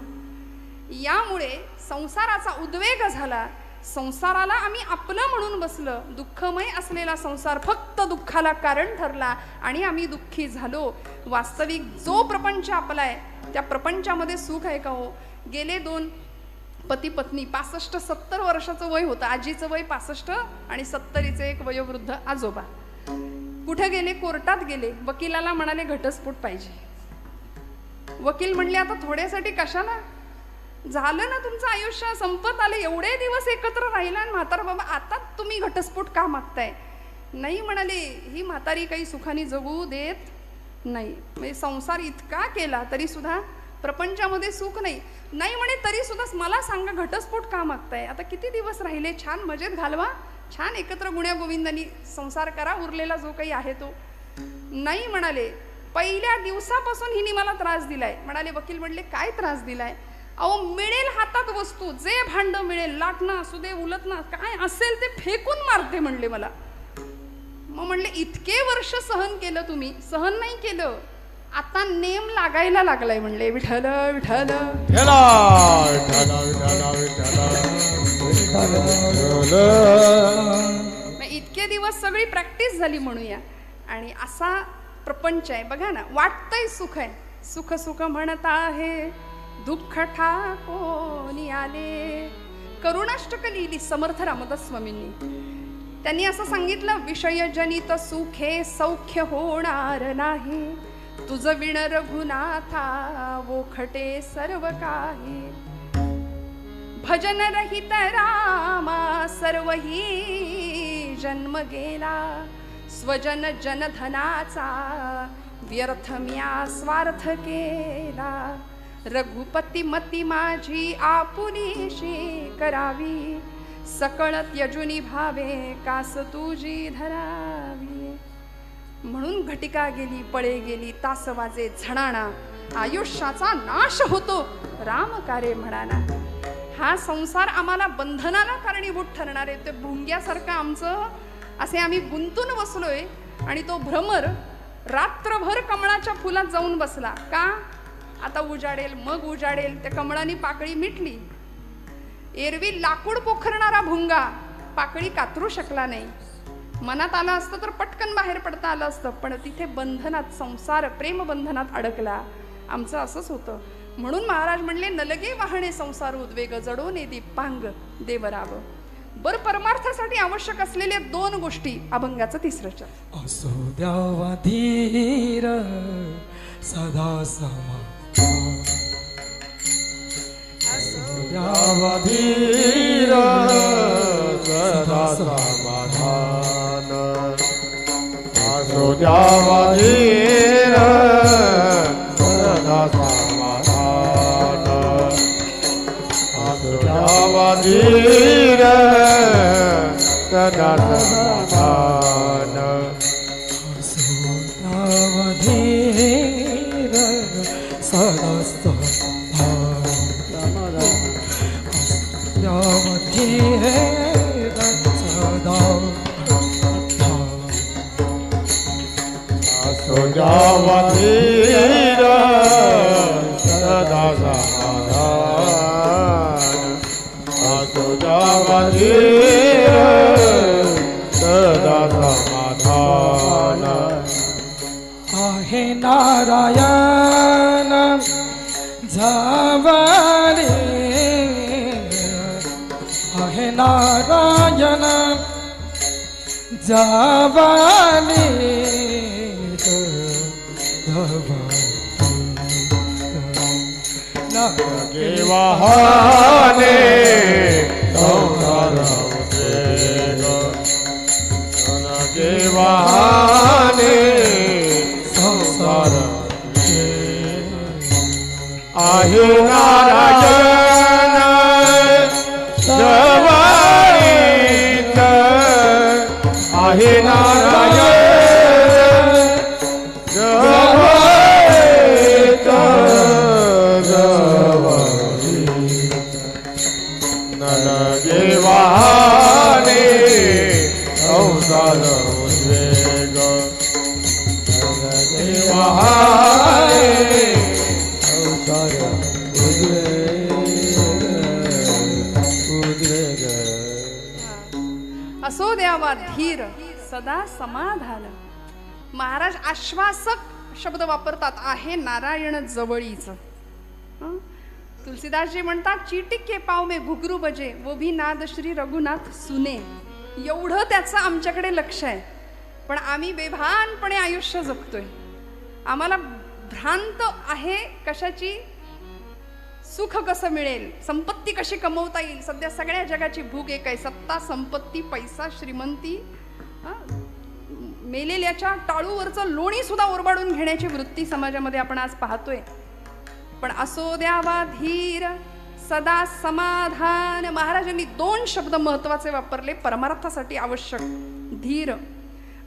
यामुळे संसाराचा उद्वेग झाला. संसाराला आम्ही आपलं म्हणून बसलं. दुःखमय असलेला संसार फक्त दुःखाला कारण ठरला आणि आम्ही दुःखी झालो. वास्तविक जो प्रपंच आपला आहे त्या प्रपंचामध्ये सुख आहे का हो? गेले 2 पती पत्नी, 65-70 वर्षाचं वय होतं. आजीचं वय 65 आणि 70चे एक वयोवृद्ध आजोबा. कुठे गेले? कोर्टात गेले. वकिलाला म्हणाले घटस्फोट पाहिजे. वकील म्हणले आता थोड्यासाठी कशाला, झालं ना तुमचं आयुष्य संपत आले, एवढे दिवस एकत्र राहिला आणि म्हातारा बाबा आता तुम्ही घटस्फोट का मागताय? नाही म्हणाले, ही म्हातारी काही सुखाने जगू देत नाही. म्हणजे संसार इतका केला तरी सुद्धा प्रपंचामध्ये सुख नाही. नाही म्हणे तरी सुद्धा मला सांगा घटस्फोट का मागताय? आता किती दिवस राहिले, छान मजेत घालवा, छान एकत्र गुण्या गोविंदांनी संसार करा, उरलेला जो काही आहे तो. नाही म्हणाले, पहिल्या दिवसापासून हिने मला त्रास दिलाय. म्हणाले वकील म्हणले काय त्रास दिलाय? अहो मिळेल हातात वस्तू, जे भांड मिळेल, लाटणं असू दे, उलटणं काय असेल ते फेकून मारते म्हणले मला. मग म्हणले इतके वर्ष सहन केलं तुम्ही, सहन नाही केलं, आता नेम लागायला लागलाय म्हणले. विठ्ठल विठ्ठल इतके दिवस सगळी प्रॅक्टिस झाली म्हणूया. आणि असा प्रपंच आहे बघा ना. वाटतंय सुख आहे, सुख सुख म्हणत आहे, दुःख ठाकोनी आले. करुणाष्टक लिहिली समर्थ रामदास स्वामींनी. त्यांनी असं सांगितलं, विषयजनित सुखे सौख्य होणार नाही, तुझ विण रघुनाथा वोखटे सर्व काही. भजन रहित रामा सर्वही जन्म गेला, स्वजन जनधनाचा व्यर्थ म्या स्वार्थ केला. रघुपती मती माझी आपुलीशी करावी, सकळ त्यजुनी भावे कास तुझी धरावी. म्हणून घटिका गेली, पळे गेली, तास वाजे झणाणा, आयुष्याचा नाश होतो राम कारे म्हणाना. हा संसार आम्हाला बंधनाला कारणीभूत ठरणार आहे. ते भुंग्यासारखं आमचं असे आम्ही गुंतून बसलोय आणि तो भ्रमर रात्रभर कमळाच्या फुलात जाऊन बसला. का? आता उजाडेल, मग उजाडेल. त्या कमळानी पाकळी मिटली. एरवी लाकूड पोखरणारा भुंगा पाकळी कातरू शकला नाही. मनात आलं असतं तर पटकन बाहेर पडता आलं असतं, पण तिथे बंधनात, संसार प्रेम बंधनात अडकला. आमचं असंच होतं. म्हणून महाराज म्हणले, नलगे वाहणे संसार उद्वेग, जडोने दीपांग देवराव. बर परमार्थासाठी आवश्यक असलेल्या 2 गोष्टी. अभंगाचं 3रं चरण. असो द्यावा धीर सदा समा, द्यावा धीर सदा समाधान, असो द्यावा धीर सदा समाधान, असो द्यावा धीर सदा समाधान. असो द्यावा धीर सदा समा, द्यावा धीर सदा. असो द्यावा धीर सदा समाधान, नारायण जावाले आहे नारायण जावाले गे वाहने संसार उद्वेग गे वाहने संसार आहे नारायण जवाईत आहे नारायण जवाईत नगे वाहने संसार उद्वेग नगे वाहने संसार उद्वेग असो द्यावा धीर सदा समाधान. महाराज आश्वासक शब्द वापरतात, आहे नारायण जवळीच. तुलसीदासजी म्हणतात, चीटी के पाव में घुघरू बजे वो भी नाद श्री रघुनाथ सुने. एवढं त्याचं आमच्याकडे लक्ष आहे, पण आम्ही बेभानपणे आयुष्य जगतोय. आम्हाला भ्रांत आहे कशाची, सुख कसं मिळेल, संपत्ती कशी कमवता येईल. सध्या सगळ्या जगाची भूक एक आहे, सत्ता, संपत्ती, पैसा, श्रीमंती. मेलेल्याच्या टाळूवरचं लोणी सुद्धा ओरबाडून घेण्याची वृत्ती समाजामध्ये आपण आज पाहतोय. पण असो द्यावा धीर सदा समाधान. महाराजांनी 2 शब्द महत्वाचे वापरले परमार्थासाठी आवश्यक, धीर.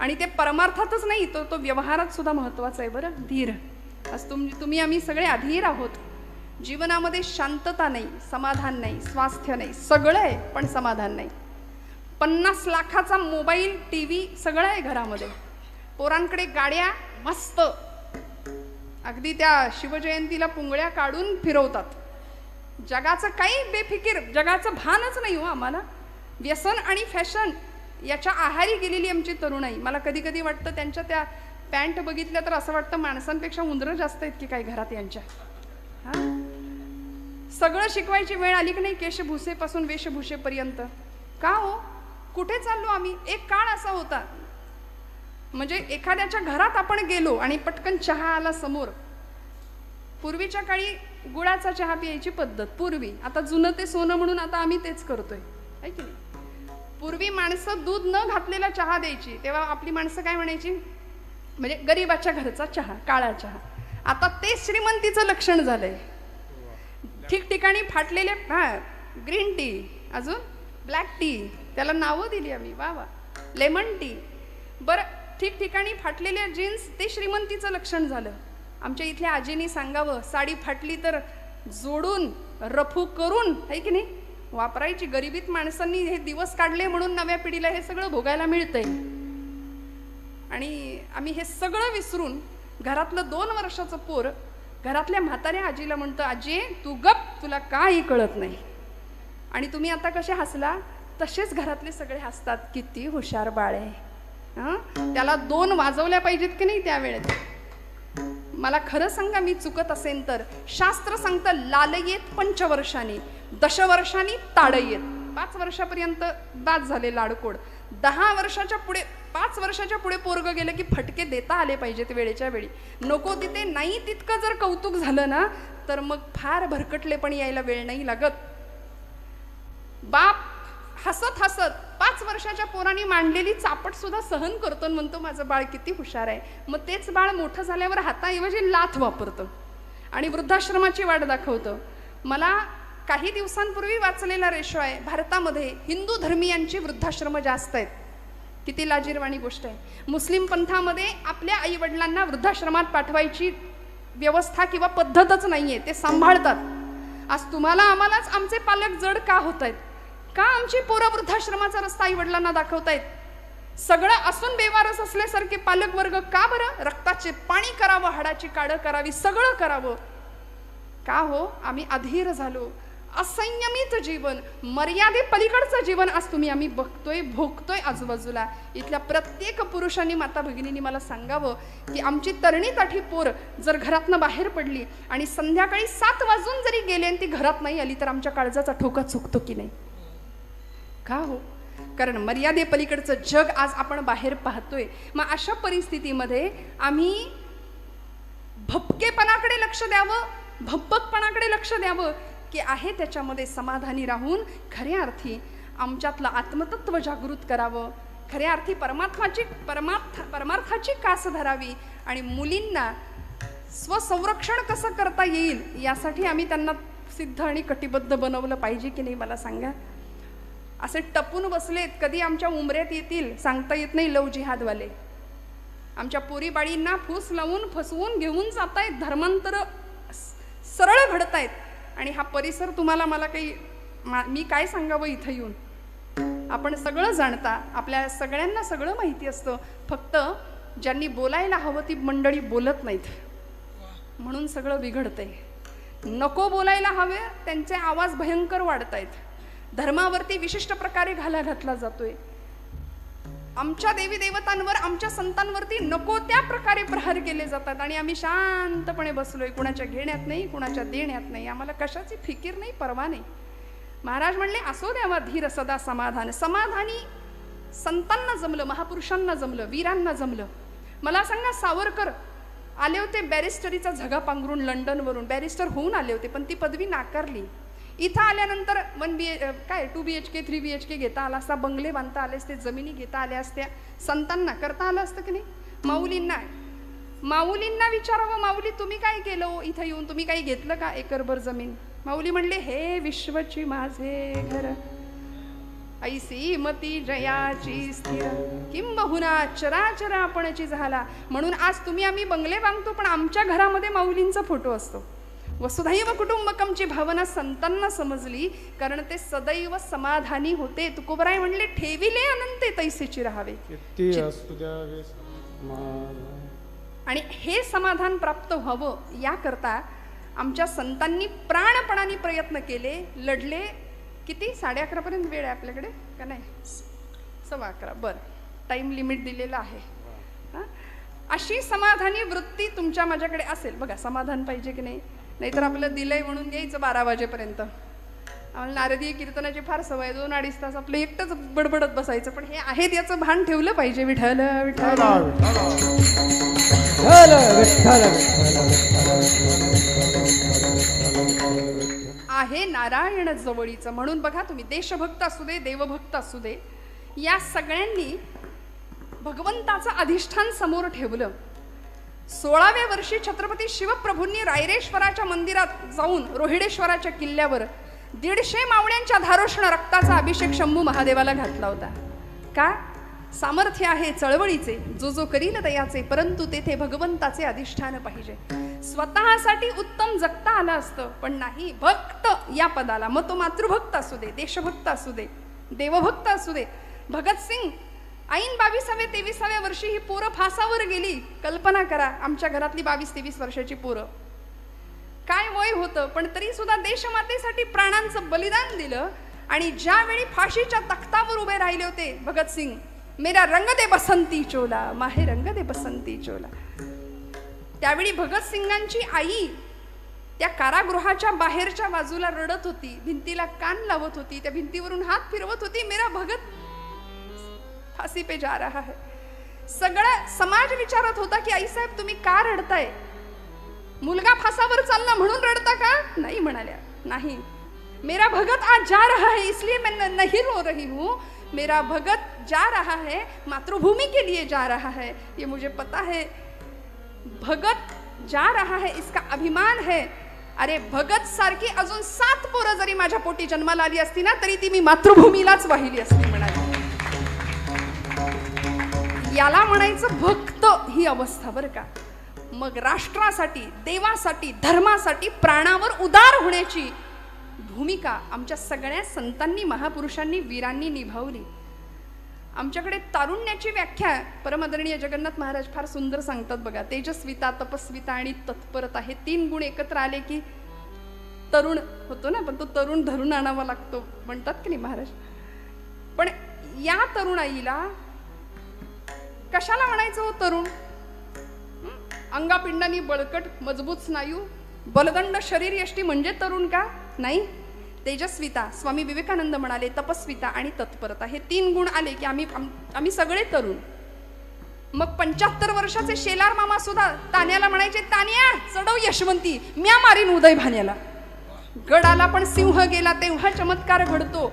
आणि ते परमार्थातच नाही, तो व्यवहारात सुद्धा महत्वाचा आहे बरं, धीर. आज तुम्ही आम्ही सगळे अधीर आहोत. जीवनामध्ये शांतता नाही, समाधान नाही, स्वास्थ्य नाही, सगळं आहे पण समाधान नाही. 50 लाखाचा मोबाईल, टीव्ही सगळं आहे घरामध्ये. पोरांकडे गाड्या मस्त, अगदी त्या शिवजयंतीला पुंगळ्या काढून फिरवतात. जगाचं काही बेफिकीर, जगाचं भानच नाही हो आम्हाला. व्यसन आणि फॅशन याच्या आहारी गेलेली आमची तरुणाई. मला कधी कधी वाटतं त्यांच्या त्या पॅन्ट बघितल्या तर असं वाटतं माणसांपेक्षा उंदरं जास्त आहेत की काही घरात यांच्या. सगळं शिकवायची वेळ आली की नाही, केशभूषेपासून वेशभूषेपर्यंत. का हो, कुठे चाललो आम्ही. एक काळ असा होता, म्हणजे एखाद्याच्या घरात आपण गेलो आणि पटकन चहा आला समोर. पूर्वीच्या काळी गुळाचा चहा प्यायची पद्धत पूर्वी. आता जुनं ते सोनं म्हणून आता आम्ही तेच करतोय, आहे की नाही. पूर्वी माणसं दूध न घातलेला चहा द्यायची, तेव्हा आपली माणसं काय म्हणायची, म्हणजे गरीबाच्या घरचा चहा, काळा चहा. आता ते श्रीमंतीचं लक्षण झालंय. ठिकठिकाणी फाटलेले ग्रीन टी, अजून ब्लॅक टी, त्याला नावं दिली आम्ही, वा वा, लेमन टी. बरं, ठिकठिकाणी फाटलेल्या जीन्स ते श्रीमंतीचं लक्षण झालं. आमच्या इथल्या आजीनी सांगावं, साडी फाटली तर जोडून रफू करून, आहे की नाही, वापरायची. गरिबीत माणसांनी हे दिवस काढले म्हणून नव्या पिढीला हे सगळं भोगायला मिळतंय. आणि आम्ही हे सगळं विसरून घरातलं 2 वर्षाचं पोर घरातल्या म्हाताऱ्या आजीला म्हणतं, आजी तू गप, तुला काही कळत नाही. आणि तुम्ही आता कसे हसला तसेच घरातले सगळे हसतात, किती हुशार बाळ आहे. त्याला 2 वाजवल्या पाहिजेत की नाही त्यावेळेत. मला खरं सांगा, मी चुकत असेन तर. शास्त्र सांगतं, लालयेत 5 वर्षांनी, 10 वर्षांनी ताडयेत. 5 वर्षापर्यंत बाद झाले लाडकोड. 10 वर्षाच्या पुढे, 5 वर्षाच्या पुढे पोरग गेलं की फटके देता आले पाहिजेत वेळेच्या वेळी. नको तिथे नाही तितकं जर कौतुक झालं ना, तर मग फार भरकटले पण यायला वेळ नाही लागत. बाप हसत हसत 5 वर्षाच्या पोरांनी मांडलेली चापट सुद्धा सहन करतो, म्हणतो माझं बाळ किती हुशार आहे. मग तेच बाळ मोठं झाल्यावर हाताऐवजी लाथ वापरतं आणि वृद्धाश्रमाची वाट दाखवतं. मला काही दिवसांपूर्वी वाचलेला रेशो आहे, भारतामध्ये हिंदू धर्मीयांची वृद्धाश्रम जास्त आहेत. किती लाजिरवाणी गोष्ट आहे. मुस्लिम पंथामध्ये आपल्या आई वडिलांना वृद्धाश्रमात पाठवायची व्यवस्था किंवा पद्धतच नाहीये, ते सांभाळतात. आज तुम्हाला आम्हालाच आमचे पालक जड का होत आहेत, का आमची पोरं वृद्धाश्रमाचा रस्ता आई वडिलांना दाखवतायत. सगळं असून बेवारस असल्यासारखे पालक वर्ग का बरं. रक्ताचे पाणी करावं, हाडाची काढं करावी, सगळं करावं. का हो, आम्ही अधीर झालो, असंयमित जीवन, मर्यादे पलीकडचं जीवन आज आम्ही बघतोय, भोगतोय आजूबाजूला. इथल्या प्रत्येक पुरुषांनी, माता भगिनींनी मला सांगावं की आमची तरणी ताठी पोर जर घरातनं बाहेर पडली आणि संध्याकाळी 7 वाजून जरी गेले आणि ती घरात नाही आली तर आमच्या काळजाचा ठोका चुकतो की नाही? का हो? कारण मर्यादे पलीकडचं जग आज आपण बाहेर पाहतोय. मग अशा परिस्थितीमध्ये आम्ही भपकेपणाकडे लक्ष द्यावं, भप्पकपणाकडे लक्ष द्यावं की आहे त्याच्यामध्ये समाधानी राहून खऱ्या अर्थी आमच्यातलं आत्मतत्व जागृत करावं, खऱ्या अर्थी परमार्थाची कास धरावी आणि मुलींना स्वसंरक्षण कसं करता येईल यासाठी आम्ही त्यांना सिद्ध आणि कटिबद्ध बनवलं पाहिजे की नाही? मला सांगा. असे टपून बसलेत, कधी आमच्या उमऱ्यात येतील सांगता येत नाही. लव जिहादवाले आमच्या पोरी बाळींना फूस लावून फसवून घेऊन जातायत, धर्मांतर सरळ घडतायत. आणि हा परिसर तुम्हाला मला काही मी काय सांगावं इथं येऊन? आपण सगळं जाणता, आपल्या सगळ्यांना सगळं माहिती असतं, फक्त ज्यांनी बोलायला हवं ती मंडळी बोलत नाहीत म्हणून सगळं बिघडतंय. नको बोलायला हवे त्यांचे आवाज भयंकर वाढतायत. धर्मावरती विशिष्ट प्रकारे घाला घातला जातोय. आमच्या देवी देवतांवर, आमच्या संतांवरती नको त्या प्रकारे प्रहार केले जातात आणि आम्ही शांतपणे बसलोय, कुणाच्या घेण्यात नाही, कुणाच्या देण्यात नाही. आम्हाला कशाची फिकीर नाही, परवा नाही. महाराज म्हणले असो द्यावा धीर सदा समाधान. समाधानी संतांना जमलं, महापुरुषांना जमलं, वीरांना जमलं. मला सांगा, सावरकर आले होते बॅरिस्टरीचा झगा पांघरून लंडनवरून, बॅरिस्टर होऊन आले होते, पण ती पदवी नाकारली. इथं आल्यानंतर 2 BHK 3 BHK घेता आला असता, बंगले बांधता आले असते, जमिनी घेता आल्या असत्या. संतांना करता आलं असतं की नाही? माऊलींना विचारावं, माऊली तुम्ही काय केलं इथं येऊन? तुम्ही काही घेतलं का एकरभर जमीन? माऊली म्हणले, हे विश्वची माझे घर, ऐसी मती जयाची स्थिर, किंबहुना चराचर आपणची झाला. म्हणून आज तुम्ही आम्ही बंगले बांधतो, पण आमच्या घरामध्ये माऊलींचा फोटो असतो. वसुधैव कुटुंबकमची भावना संतांना समजली, कारण ते सदैव समाधानी होते. तुकोबराय म्हणले, ठेविले अनंते तैसेची राहावे. आणि हे समाधान प्राप्त व्हावं याकरता आमच्या संतांनी प्राणपणाने प्रयत्न केले, लढले. किती? 11:30 पर्यंत वेळ आहे आपल्याकडे का नाही? 11:15. बरं, टाइम लिमिट दिलेला आहे. अशी समाधानी वृत्ती तुमच्या माझ्याकडे असेल. बघा, समाधान पाहिजे की नाही? नाहीतर आपलं दिलंय म्हणून घ्यायचं 12 वाजेपर्यंत. आम्हाला नारदीय कीर्तनाची फार सवय, 2-2.5 तास आपलं एकटंच बडबडत बसायचं. पण हे आहेत याचं भान ठेवलं पाहिजे. विठ्ठल विठ्ठल आहे नारायण जवळीचं. म्हणून बघा तुम्ही, देशभक्त असू दे, देवभक्त असू दे, या सगळ्यांनी भगवंताचं अधिष्ठान समोर ठेवलं. 16व्या वर्षी छत्रपती शिवप्रभूंनी रायरेश्वराच्या मंदिरात जाऊन रोहिडेश्वराच्या किल्ल्यावर 150 मावळ्यांच्या धारोष्ण रक्ताचा अभिषेक शंभू महादेवाला घातला होता. का? सामर्थ्य आहे चळवळीचे, जो जो करील दयाचे, परंतु तेथे भगवंताचे अधिष्ठान पाहिजे. स्वतःसाठी उत्तम जगता आलं असतं, पण नाही. भक्त या पदाला, मग तो मातृभक्त असू दे, देशभक्त असू दे, देवभक्त असू दे. भगतसिंग ऐन 22व्या-23व्या वर्षी ही पोरं फासावर गेली. कल्पना करा, आमच्या घरातली 22-23 वर्षाची पोरं, काय वय होतं, पण तरी सुद्धा देशमातेसाठी प्राणांचं बलिदान दिलं. आणि ज्यावेळी फाशीच्या तख्तावर उभे राहिले होते भगतसिंग, मेरा रंग दे बसंती चोला, माहे रंग दे बसंती चोला, त्यावेळी भगतसिंगांची आई त्या कारागृहाच्या बाहेरच्या बाजूला रडत होती, भिंतीला कान लावत होती, त्या भिंतीवरून हात फिरवत होती. मेरा भगत फांसी पे जा रहा है. सगळा समाज विचारत होता की आई साहेब तुम्ही का रडताय? मुलगा फासावर चालला म्हणून रडता का? नाही म्हणाल्या. नाही, मेरा भगत आज जा रहा है इसलिए मैं नहीं रो रही हूँ. मेरा भगत जा रहा है, मातृभूमि के लिए जा रहा है, ये मुझे पता है. भगत जा रहा है इसका अभिमान है. अरे भगत सारखी अजून 7 पोरं जरी माझ्या पोटी जन्माला आली असती ना, तरी ती मी मातृभूमीलाच वाहिली असती म्हणाली. याला म्हणायचं भक्त ही अवस्था, बरं का. मग राष्ट्रासाठी, देवासाठी, धर्मासाठी प्राणावर उदार होण्याची भूमिका आमच्या सगळ्या संतांनी, महापुरुषांनी, वीरांनी निभावली. आमच्याकडे तारुण्याची व्याख्या परमादरणीय जगन्नाथ महाराज फार सुंदर सांगतात बघा. तेजस्विता, तपस्विता आणि तत्परता हे 3 गुण एकत्र आले की तरुण होतो ना, पण तो तरुण धरून आणावा लागतो म्हणतात की नाही महाराज. पण या तरुणाईला कशाला म्हणायचं हो तरुण? अंगापिंडानी बळकट मजबूत स्नायू बलदंड शरीर यष्टी म्हणजे तरुण का? नाही. तेजस्विता, स्वामी विवेकानंद म्हणाले तपस्विता आणि तत्परता, हे 3 गुण आले की आम्ही सगळे तरुण. मग 75 वर्षाचे शेलार मामा सुद्धा तान्याला म्हणायचे, तान्या चढव यशवंती, म्या मारीन उदय भान्याला. गडाला पण सिंह गेला तेव्हा चमत्कार घडतो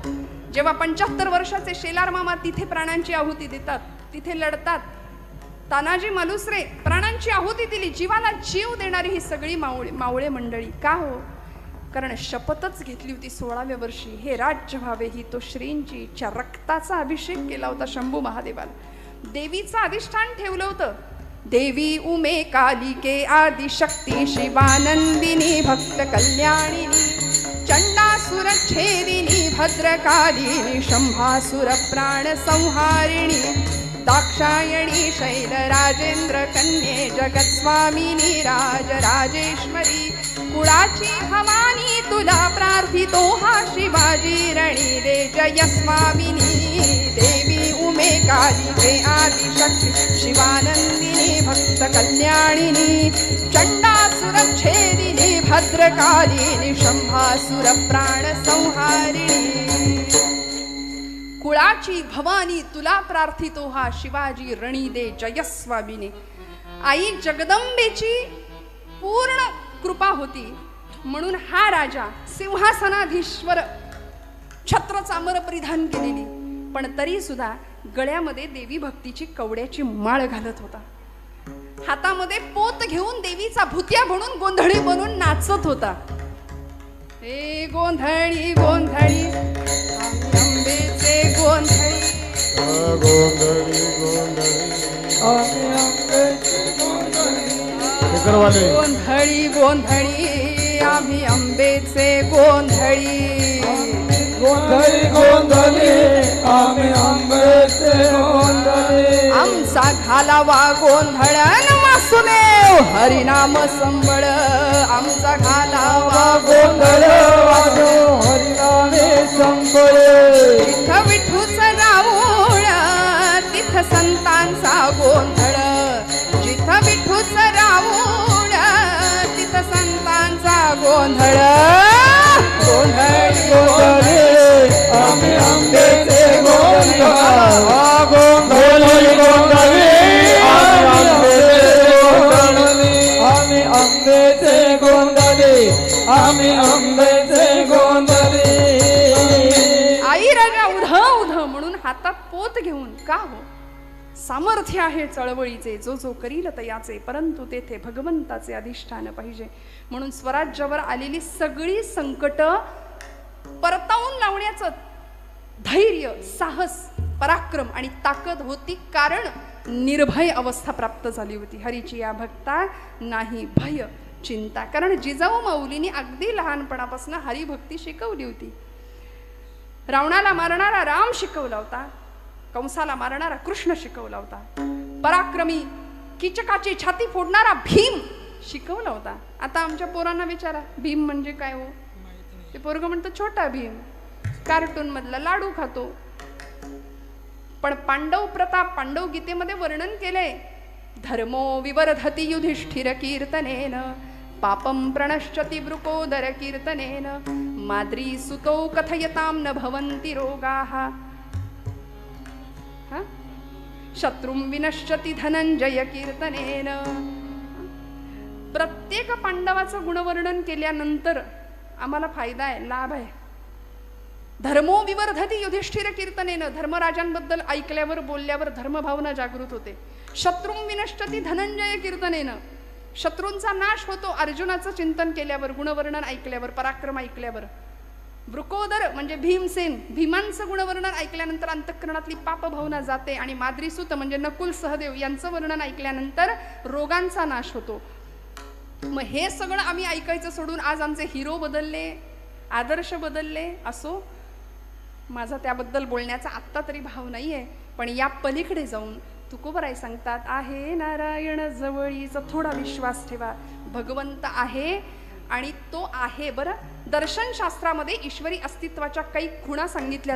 जेव्हा 75 वर्षाचे शेलार मामा तिथे प्राणांची आहुती देतात, तिथे लढतात. तानाजी मालुसरे प्राणांची आहुती दिली, जीवाला जीव देणारी ही सगळी मावळे मंडळी. का हो? कारण शपथच घेतली होती 16व्या वर्षी, हे राज्य व्हावे ही तो श्रींची इच्छा. रक्ताचा अभिषेक केला होता शंभू महादेवाला, देवीचं अधिष्ठान ठेवलं होतं. देवी उमे कालिके आदिशक्ती शिवानंदिनी भक्त कल्याणिनी चंडासुर छेदिनी भद्रकालिनी शंभासुर प्राण संहारिणी दाक्षायणी शैल राजेंद्र कन्ये जगत्स्वामिनी राजराजेश्वरी. कुळाची भवानी तुला प्रार्थितो हा शिवाजी रणी रे जय स्वामिनी. देवी उमे कालिके आदिशक्ती शिवानंदिनी भक्त कल्याणिनी चंडासुर छेदिनी भद्रकालिनी शंभासुर प्राण संहारिणी. कुळाची भवानी तुला प्रार्थितो हा शिवाजी रणी दे जय स्वामिनी. आई जगदंबेची पूर्ण कृपा होती म्हणून हा राजा सिंहासनाधीश्वर छत्र चामर परिधान केलेली, पण तरी सुद्धा गळ्यामध्ये देवी भक्तीची कवड्याची माळ घालत होता. हातामध्ये पोत घेऊन देवीचा भुतिया म्हणून गोंधळी बनून नाचत होता. हे गोंधळी गोंधळी अंबेचे गोंधळी गोंधळी गोंधळी गोंधळी गोंधळी आम्ही अंबेचे गोंधळी. गोंधळी गोंधळी आम्ही आंबेचे गोंधळी. आमचा घालावा गोंधळ वासुदेव हरिनाम संबळ. आमचा घालावा गोंधळ वाजो हरिनामे संबळ. जिथं विठूचा राऊळ तिथं संतांचा गोंधळ. जिथं विठूचा राऊळ तिथं संतांचा गोंधळ. गोंधळी गोंधळी आम्ही आंबेचे गोंधळ. गोंधळी गोंधळी आम्ही आंबेचे गोंधळी. आम्ही आंबेचे गोंधळी. आई राजा उध उध म्हणून हातात पोत घेऊन. का हो? सामर्थ्य आहे चळवळीचे, जो जो करील तयाचे, परंतु तेथे भगवंताचे अधिष्ठान पाहिजे. म्हणून स्वराज्यावर आलेली सगळी संकट परतावून लावण्याचं धैर्य, साहस, पराक्रम आणि ताकद होती, कारण निर्भय अवस्था प्राप्त झाली होती. हरीची या भक्ता नाही भय चिंता. कारण जिजाऊ माऊलींनी अगदी लहानपणापासून हरिभक्ती शिकवली होती. रावणाला मारणारा राम शिकवला होता, कंसाला मारणारा कृष्ण शिकवला होता, पराक्रमी कीचकाची छाती फोडणारा भीम शिकवला होता. आता आमच्या पोरांना विचारा भीम म्हणजे काय हो? ते पोरग म्हणतं छोटा भीम, कार्टून मधला लाडू खातो. पण पांडव प्रताप पांडव गीतेमध्ये वर्णन केलंय. धर्मो विवर्धति युधिष्ठिर कीर्तनेन पापम प्रणश्यति वृकोदर कीर्तनेन माद्री सुतो कथयताम न भवन्ति रोगाः शत्रुं विनश्यति धनंजय कीर्तनेन. प्रत्येक पांडवाचं गुणवर्णन केल्यानंतर आम्हाला फायदा आहे, लाभ आहे. धर्मो विवर्धति युधिष्ठिर कीर्तनेन, धर्मराजांबद्दल ऐकल्यावर बोलल्यावर धर्मभावना जागृत होते. शत्रुं विनश्यति धनंजय कीर्तनेन, शत्रूंचा नाश होतो अर्जुनाचं चिंतन केल्यावर, गुणवर्णन ऐकल्यावर, पराक्रम ऐकल्यावर. वृकोदर म्हणजे भीमसेन, भीमांचं गुणवर्णन ऐकल्यानंतर अंतःकरणातली पापभावना जाते. आणि माद्रीसूत म्हणजे नकुल सहदेव यांचं वर्णन ऐकल्यानंतर रोगांचा नाश होतो. मग हे सगळं आम्ही ऐकायचं सोडून आज आमचे हिरो बदलले, आदर्श बदलले. असो, माझा त्याबद्दल बोलण्याचा आत्ता तरी भाव नाहीये. पण या पलीकडे जाऊन तुकोबराय सांगतात, आहे नारायण जवळीच, थोडा विश्वास ठेवा. भगवंत आहे आणि तो आहे. बरं, दर्शनशास्त्रामध्ये ईश्वरी अस्तित्वाच्या काही खुणा सांगितल्या